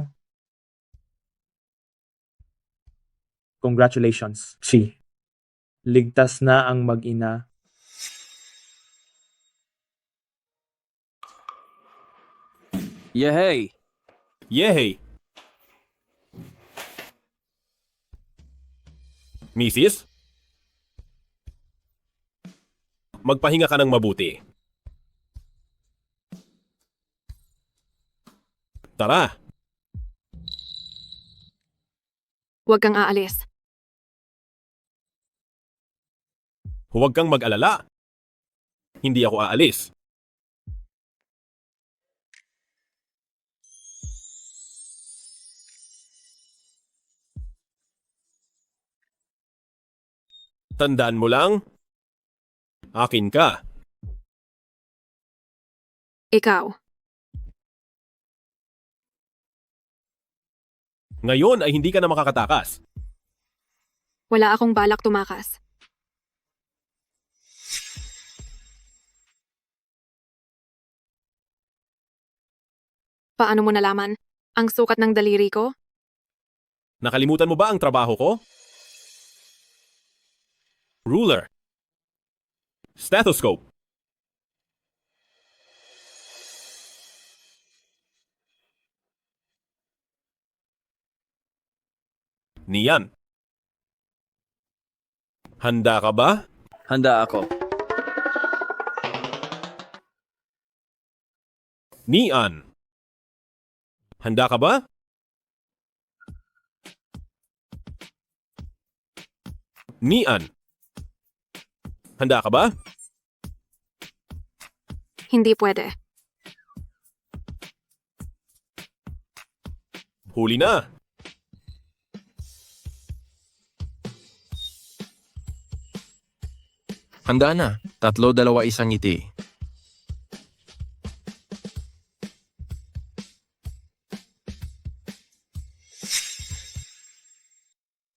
Congratulations, Chi. Ligtas na ang mag-ina. Yehey! Yehey! Mrs. Magpahinga ka ng mabuti. Tara! Huwag kang aalis. Huwag kang mag-alala. Hindi ako aalis. Tandaan mo lang, akin ka. Ikaw. Ngayon ay hindi ka na makakatakas. Wala akong balak tumakas. Paano mo nalaman? Ang sukat ng daliri ko? Nakalimutan mo ba ang trabaho ko? Ruler. Stethoscope. Niyan. Handa ka ba? Handa ako. Nian. Handa ka ba? Nian. Handa ka ba? Hindi pwede. Huli na. Handa na. 3, 2, 1 ngiti.